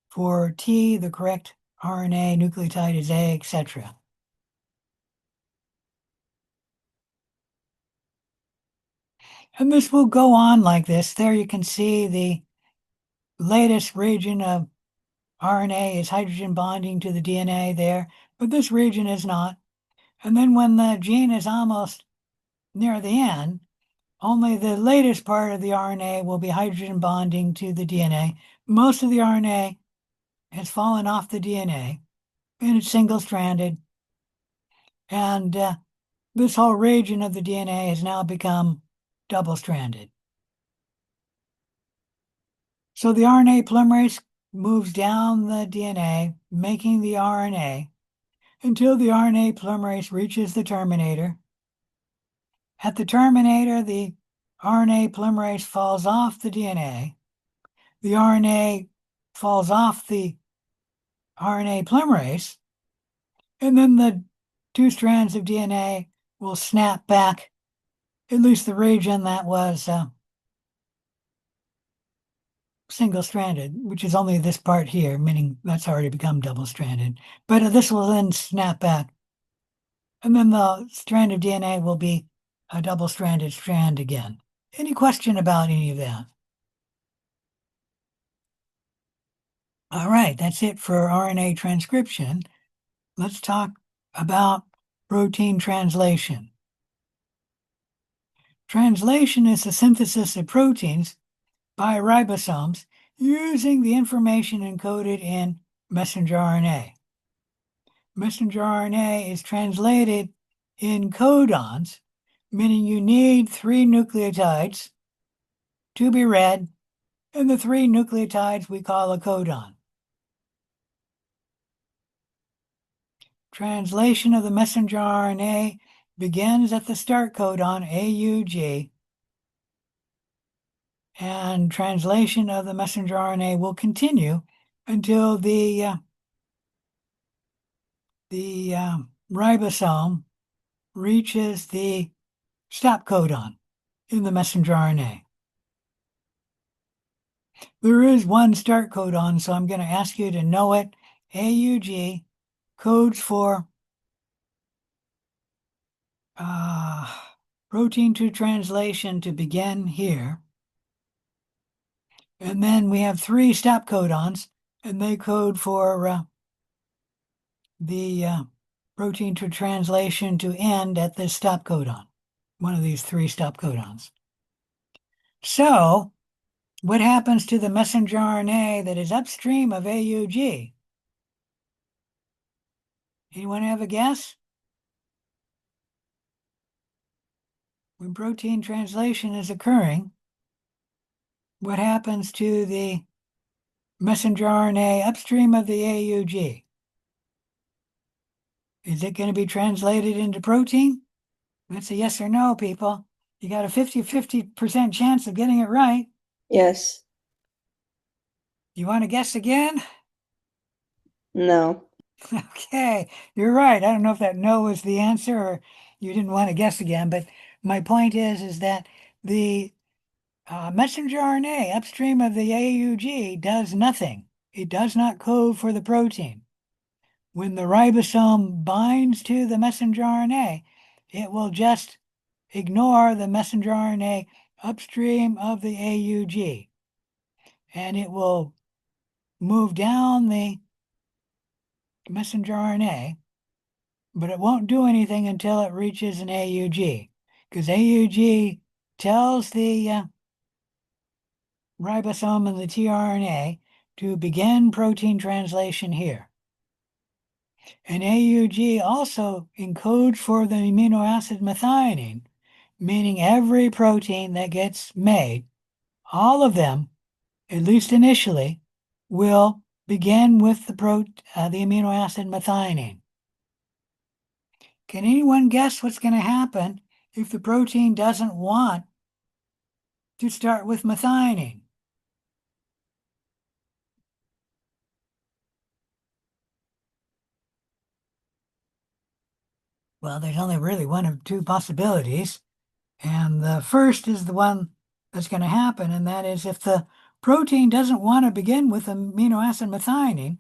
For T, the correct RNA nucleotide is A, etc. And this will go on like this. There you can see the latest region of RNA is hydrogen bonding to the DNA there, but this region is not. And then when the gene is almost near the end, only the latest part of the RNA will be hydrogen bonding to the DNA. Most of the RNA has fallen off the DNA and it's single-stranded. And this whole region of the DNA has now become double-stranded. So the RNA polymerase moves down the DNA, making the RNA, until the RNA polymerase reaches the terminator. At the terminator, the RNA polymerase falls off the DNA. The RNA falls off the RNA polymerase, and then the two strands of DNA will snap back, at least the region that was single-stranded, which is only this part here, meaning that's already become double-stranded. But this will then snap back. And then the strand of DNA will be a double-stranded strand again. Any question about any of that? All right, that's it for RNA transcription. Let's talk about protein translation. Translation is the synthesis of proteins by ribosomes using the information encoded in messenger RNA. Messenger RNA is translated in codons, meaning you need 3 nucleotides to be read, and the 3 nucleotides we call a codon. Translation of the messenger RNA begins at the start codon AUG, and translation of the messenger RNA will continue until the ribosome reaches the stop codon in the messenger RNA. There is one start codon, so I'm going to ask you to know it. AUG codes for protein to translation to begin here. And then we have 3 stop codons, and they code for the protein to translation to end at this stop codon, one of these 3 stop codons. So, what happens to the messenger RNA that is upstream of AUG? Anyone have a guess? When protein translation is occurring, what happens to the messenger RNA upstream of the AUG? Is it going to be translated into protein? That's a yes or no, people. You got a 50% chance of getting it right. Yes. You want to guess again? No. Okay, you're right. I don't know if that no was the answer or you didn't want to guess again, but My point is that the messenger RNA upstream of the AUG does nothing. It does not code for the protein. When the ribosome binds to the messenger RNA, it will just ignore the messenger RNA upstream of the AUG, and it will move down the messenger RNA, but it won't do anything until it reaches an AUG, because AUG tells the ribosome and the tRNA to begin protein translation here. And AUG also encodes for the amino acid methionine, meaning every protein that gets made, all of them, at least initially, will begin with the amino acid methionine. Can anyone guess what's going to happen if the protein doesn't want to start with methionine? Well, there's only really one of two possibilities. And the first is the one that's going to happen, and that is if the protein doesn't want to begin with amino acid methionine,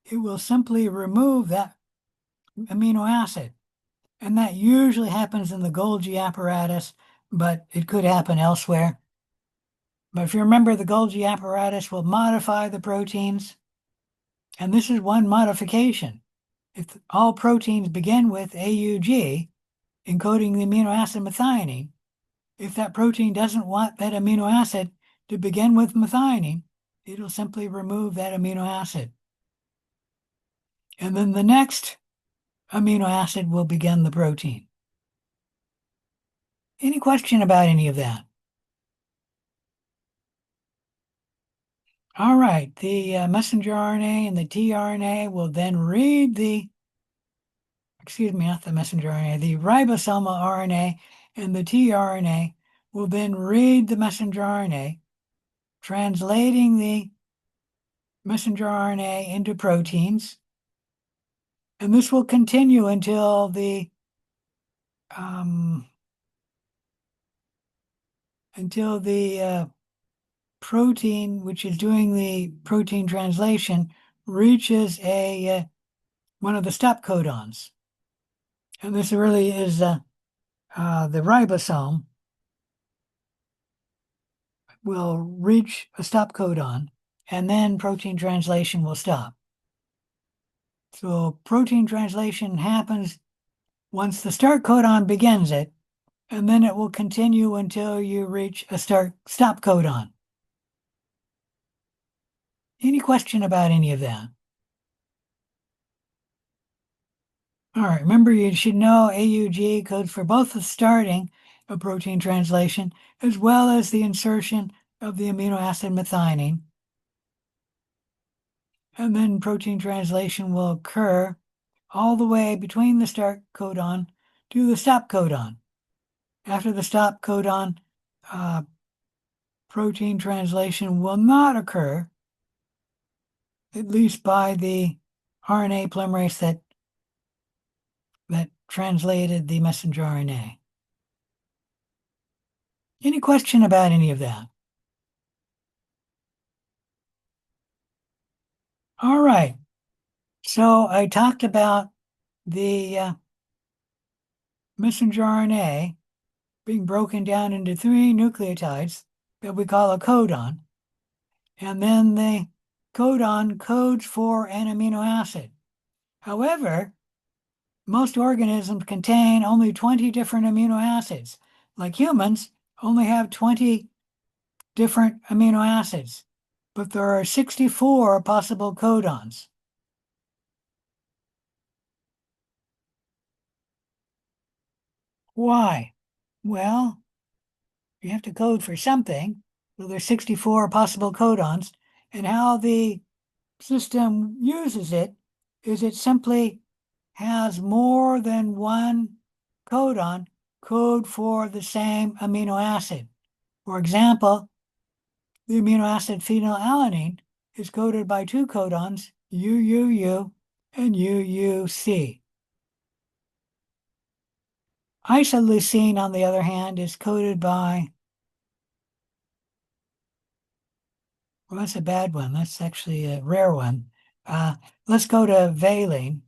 it will simply remove that amino acid. And that usually happens in the Golgi apparatus, but it could happen elsewhere. But if you remember, the Golgi apparatus will modify the proteins, and this is one modification. If all proteins begin with AUG, encoding the amino acid methionine, if that protein doesn't want that amino acid to begin with methionine, it'll simply remove that amino acid. And then the next amino acid will begin the protein. Any question about any of that? All right, the messenger RNA and the tRNA will then read not the messenger RNA, the ribosomal RNA and the tRNA will then read the messenger RNA, translating the messenger RNA into proteins. And this will continue until the protein, which is doing the protein translation, reaches one of the stop codons. And this really is the ribosome will reach a stop codon, and then protein translation will stop. So protein translation happens once the start codon begins it, and then it will continue until you reach a stop codon. Any question about any of that? All right, remember you should know AUG codes for both the starting of protein translation as well as the insertion of the amino acid methionine. And then protein translation will occur all the way between the start codon to the stop codon. After the stop codon, protein translation will not occur, at least by the RNA polymerase that translated the messenger RNA. Any question about any of that? All right. So I talked about the messenger RNA being broken down into 3 nucleotides that we call a codon. And then the codon codes for an amino acid. However, most organisms contain only 20 different amino acids. Like humans, only have 20 different amino acids, but there are 64 possible codons. Why? Well, you have to code for something. So there's 64 possible codons, and how the system uses it is it simply has more than one codon code for the same amino acid. For example, the amino acid phenylalanine is coded by 2 codons, UUU and UUC. Isoleucine, on the other hand, is coded by, well, that's a bad one. That's actually a rare one. Let's go to valine.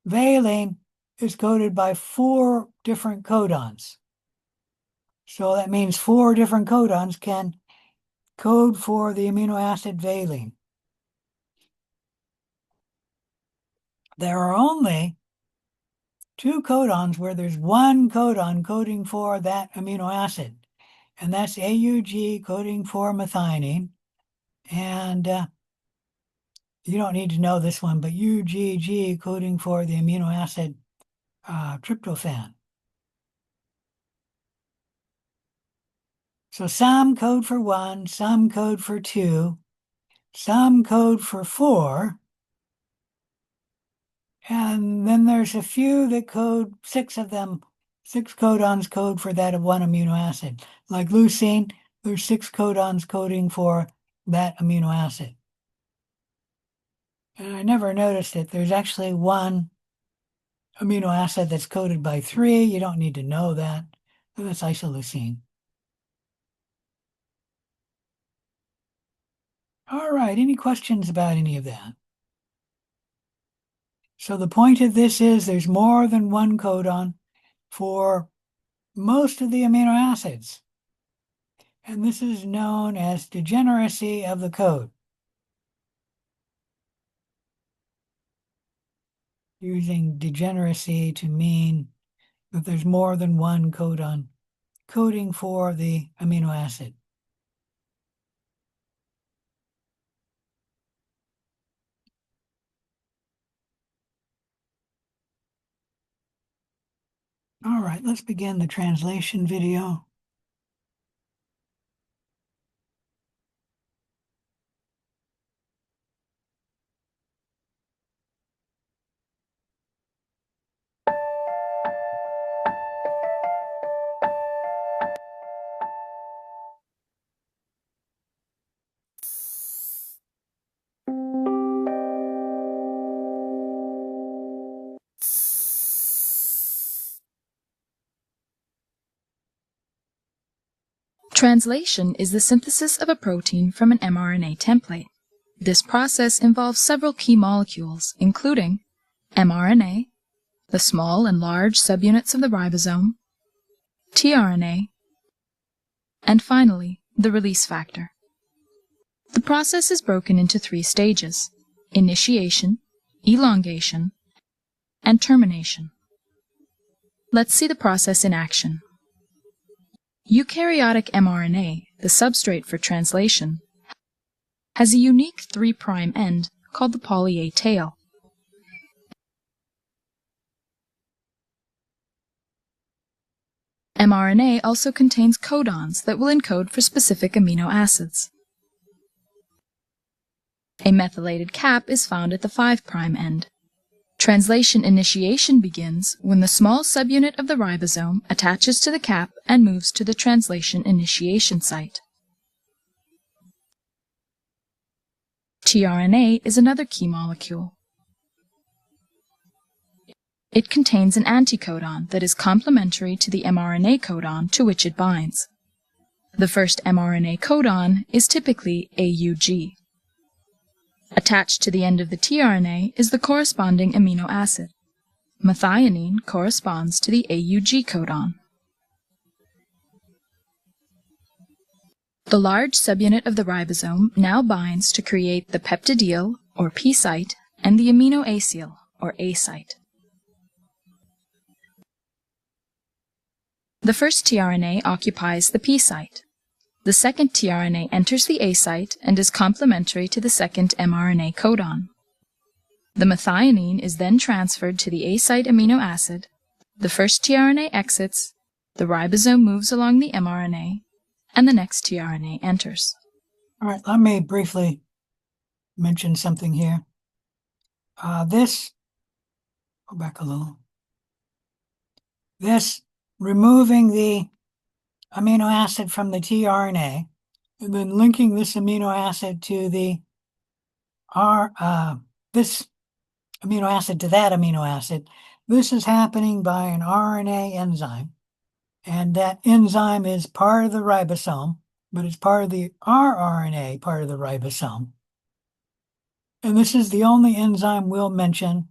Valine is coded by 4 different codons. So that means 4 different codons can code for the amino acid valine. There are only 2 codons where there's 1 codon coding for that amino acid, and that's AUG coding for methionine, and you don't need to know this one, but UGG coding for the amino acid tryptophan. So some code for 1, some code for 2, some code for 4, and then there's a few that code, 6 of them, 6 codons code for that of 1 amino acid. Like leucine, there's 6 codons coding for that amino acid. And I never noticed it. There's actually 1 amino acid that's coded by 3. You don't need to know that. That's isoleucine. All right, any questions about any of that? So the point of this is there's more than 1 codon for most of the amino acids. And this is known as degeneracy of the code. Using degeneracy to mean that there's more than 1 codon coding for the amino acid. All right, let's begin the translation video. Translation is the synthesis of a protein from an mRNA template. This process involves several key molecules, including mRNA, the small and large subunits of the ribosome, tRNA, and finally, the release factor. The process is broken into 3 stages: initiation, elongation, and termination. Let's see the process in action. Eukaryotic mRNA, the substrate for translation, has a unique 3' end called the poly-A tail. mRNA also contains codons that will encode for specific amino acids. A methylated cap is found at the 5' end. Translation initiation begins when the small subunit of the ribosome attaches to the cap and moves to the translation initiation site. tRNA is another key molecule. It contains an anticodon that is complementary to the mRNA codon to which it binds. The first mRNA codon is typically AUG. Attached to the end of the tRNA is the corresponding amino acid. Methionine corresponds to the AUG codon. The large subunit of the ribosome now binds to create the peptidyl, or P site, and the aminoacyl, or A site. The first tRNA occupies the P site. The second tRNA enters the A site and is complementary to the second mRNA codon. The methionine is then transferred to the A site amino acid, the first tRNA exits, the ribosome moves along the mRNA, and the next tRNA enters. All right, let me briefly mention something here. Go back a little. This removing the amino acid from the tRNA, and then linking this amino acid to this amino acid to that amino acid. This is happening by an RNA enzyme, and that enzyme is part of the ribosome, but it's part of the rRNA part of the ribosome. And this is the only enzyme we'll mention,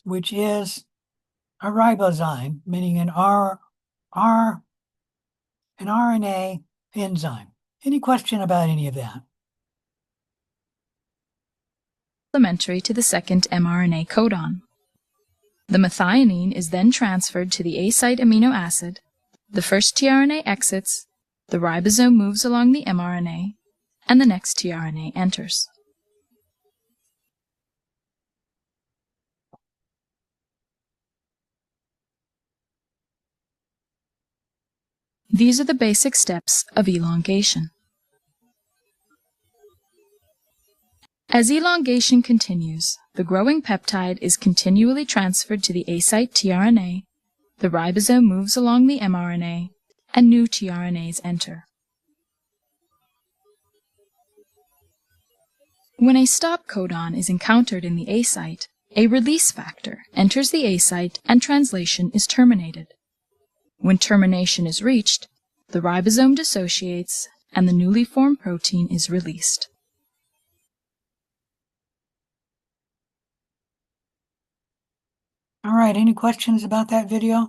which is a ribozyme, meaning an RNA enzyme. Any question about any of that? Complementary to the second mRNA codon. The methionine is then transferred to the A site amino acid, the first tRNA exits, the ribosome moves along the mRNA, and the next tRNA enters. These are the basic steps of elongation. As elongation continues, the growing peptide is continually transferred to the A site tRNA, the ribosome moves along the mRNA, and new tRNAs enter. When a stop codon is encountered in the A site, a release factor enters the A site and translation is terminated. When termination is reached, the ribosome dissociates and the newly formed protein is released. All right, any questions about that video?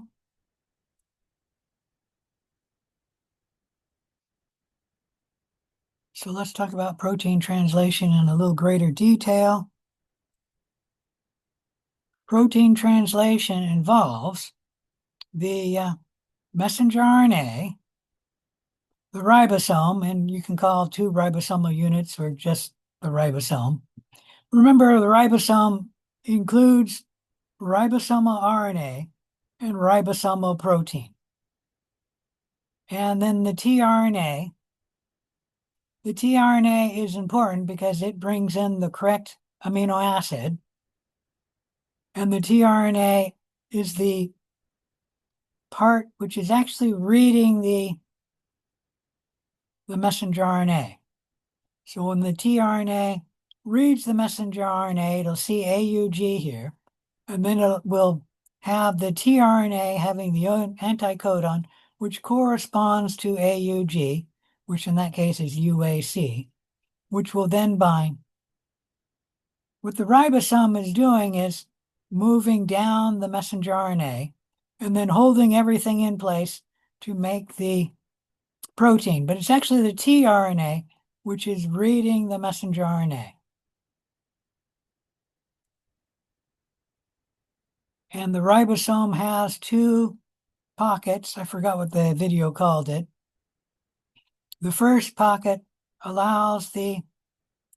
So let's talk about protein translation in a little greater detail. Protein translation involves the messenger RNA, the ribosome, and you can call 2 ribosomal units or just the ribosome. Remember, the ribosome includes ribosomal RNA and ribosomal protein. And then the tRNA. The tRNA is important because it brings in the correct amino acid. And the tRNA is the part which is actually reading the messenger RNA. So when the tRNA reads the messenger RNA, it'll see AUG here, and then it will have the tRNA having the anticodon, which corresponds to AUG, which in that case is UAC, which will then bind. What the ribosome is doing is moving down the messenger RNA and then holding everything in place to make the protein. But it's actually the tRNA which is reading the messenger RNA. And the ribosome has 2 pockets. I forgot what the video called it. The first pocket allows the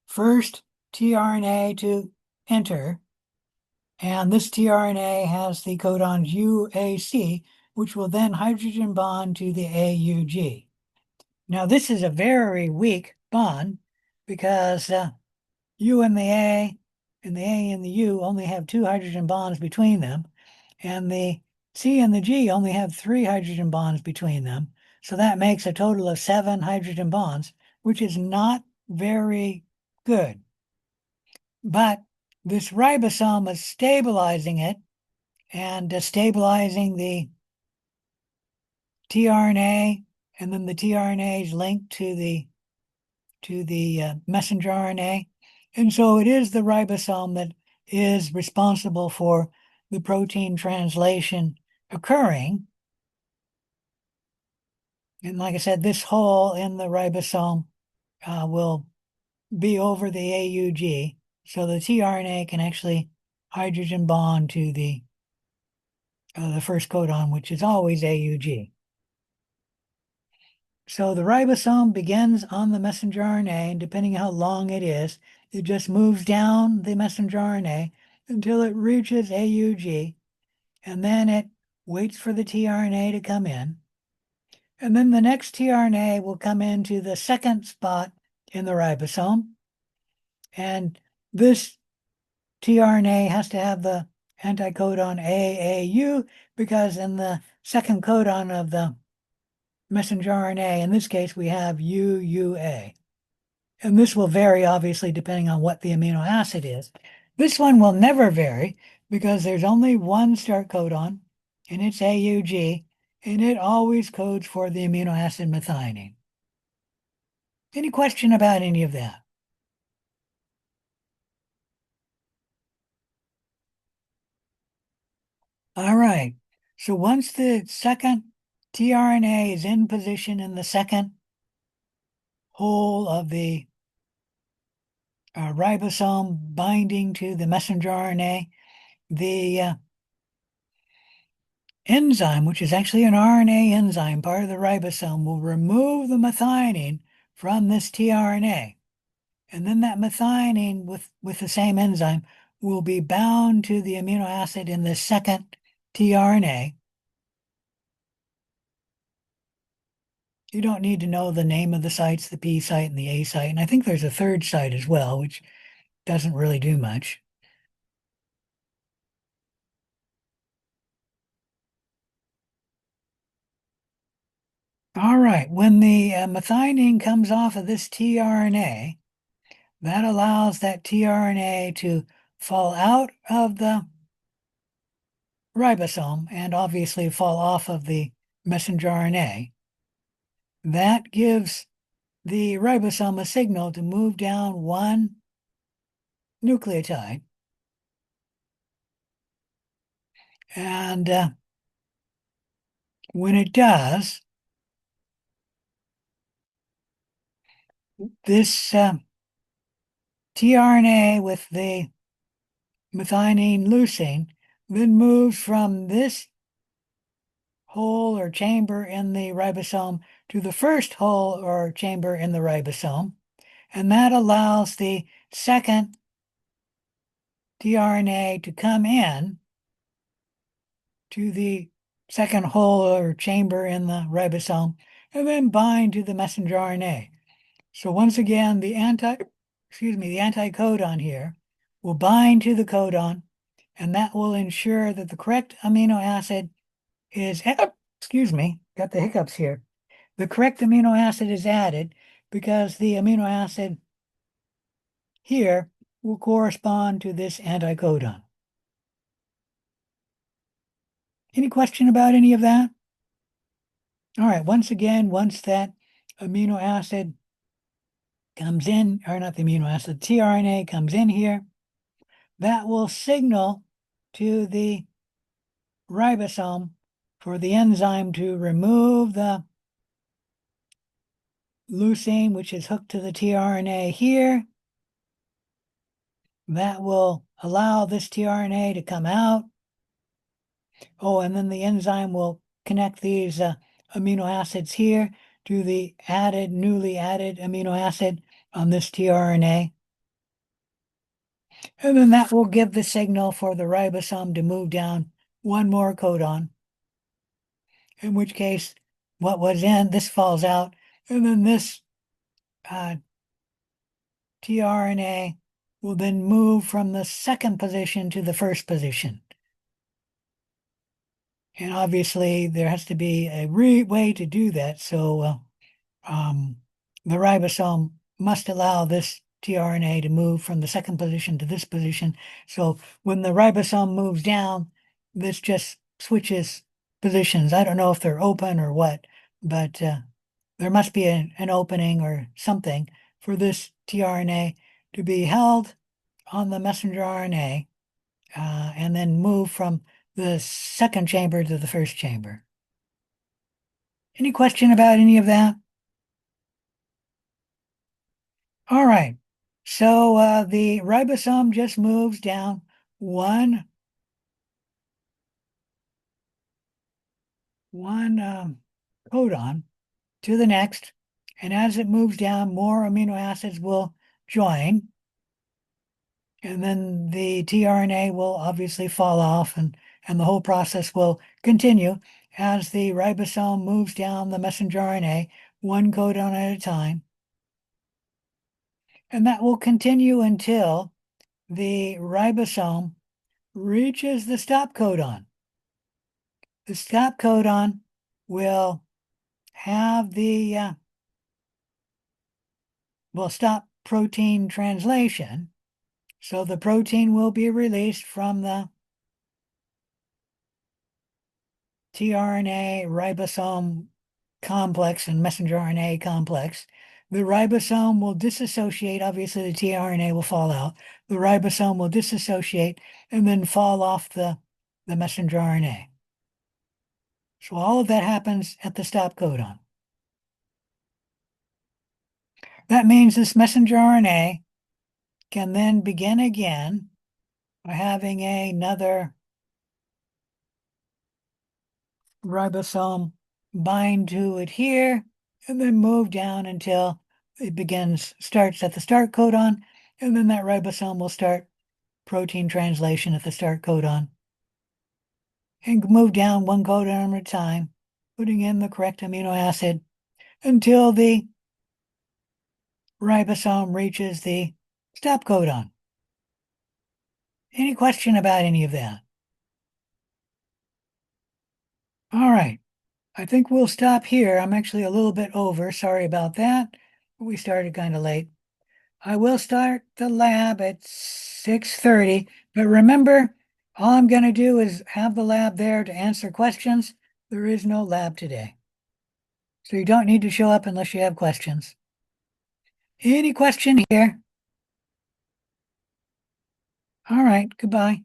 first tRNA to enter, and this tRNA has the codons UAC, which will then hydrogen bond to the AUG. Now, this is a very weak bond because U and the A and the U only have 2 hydrogen bonds between them, and the C and the G only have 3 hydrogen bonds between them. So that makes a total of 7 hydrogen bonds, which is not very good. But this ribosome is stabilizing it and stabilizing the tRNA, and then the tRNA is linked to the messenger RNA. And so it is the ribosome that is responsible for the protein translation occurring. And like I said, this hole in the ribosome will be over the AUG, so the tRNA can actually hydrogen bond to the first codon, which is always AUG. So the ribosome begins on the messenger RNA, and depending how long it is, it just moves down the messenger RNA until it reaches AUG, and then it waits for the tRNA to come in. And then the next tRNA will come into the second spot in the ribosome. And this tRNA has to have the anticodon AAU because in the second codon of the messenger RNA, in this case, we have UUA. And this will vary, obviously, depending on what the amino acid is. This one will never vary because there's only one start codon, and it's AUG, and it always codes for the amino acid methionine. Any question about any of that? All right. So once the second tRNA is in position in the second hole of the ribosome binding to the messenger RNA, the enzyme, which is actually an RNA enzyme, part of the ribosome, will remove the methionine from this tRNA. And then that methionine with the same enzyme will be bound to the amino acid in the second tRNA. You don't need to know the name of the sites, the P site and the A site. And I think there's a third site as well, which doesn't really do much. All right, when the methionine comes off of this tRNA, that allows that tRNA to fall out of the ribosome and obviously fall off of the messenger RNA. That gives the ribosome a signal to move down one nucleotide. And when it does, this tRNA with the methionine leucine then moves from this hole or chamber in the ribosome to the first hole or chamber in the ribosome. And that allows the second tRNA to come in to the second hole or chamber in the ribosome and then bind to the messenger RNA. So once again, the anticodon here will bind to the codon, and that will ensure that the correct amino acid is, got the hiccups here. The correct amino acid is added because the amino acid here will correspond to this anticodon. Any question about any of that? All right, once again, once that amino acid comes in, or not the amino acid, tRNA comes in here, that will signal to the ribosome for the enzyme to remove the leucine, which is hooked to the tRNA here. That will allow this tRNA to come out. Oh, and then the enzyme will connect these amino acids here to the newly added amino acid on this tRNA. And then that will give the signal for the ribosome to move down one more codon, in which case what was in, this falls out, and then this tRNA will then move from the second position to the first position. And obviously there has to be a way to do that. So the ribosome must allow this tRNA to move from the second position to this position. So when the ribosome moves down, this just switches positions. I don't know if they're open or what, but there must be an opening or something for this tRNA to be held on the messenger RNA and then move from the second chamber to the first chamber. Any question about any of that? All right. So the ribosome just moves down one codon to the next. And as it moves down, more amino acids will join. And then the tRNA will obviously fall off and the whole process will continue as the ribosome moves down the messenger RNA, one codon at a time. And that will continue until the ribosome reaches the stop codon. The stop codon will have the, will stop protein translation. So the protein will be released from the tRNA ribosome complex and messenger RNA complex. The ribosome will dissociate. Obviously, the tRNA will fall out. The ribosome will dissociate and then fall off the messenger RNA. So all of that happens at the stop codon. That means this messenger RNA can then begin again by having another ribosome bind to it here and then move down until it starts at the start codon, and then that ribosome will start protein translation at the start codon and move down one codon at a time, putting in the correct amino acid until the ribosome reaches the stop codon. Any question about any of that? All right. I think we'll stop here. I'm actually a little bit over. Sorry about that. We started kind of late. I will start the lab at 6:30, but remember, all I'm going to do is have the lab there to answer questions. There is no lab today. So you don't need to show up unless you have questions. Any question here? All right, goodbye.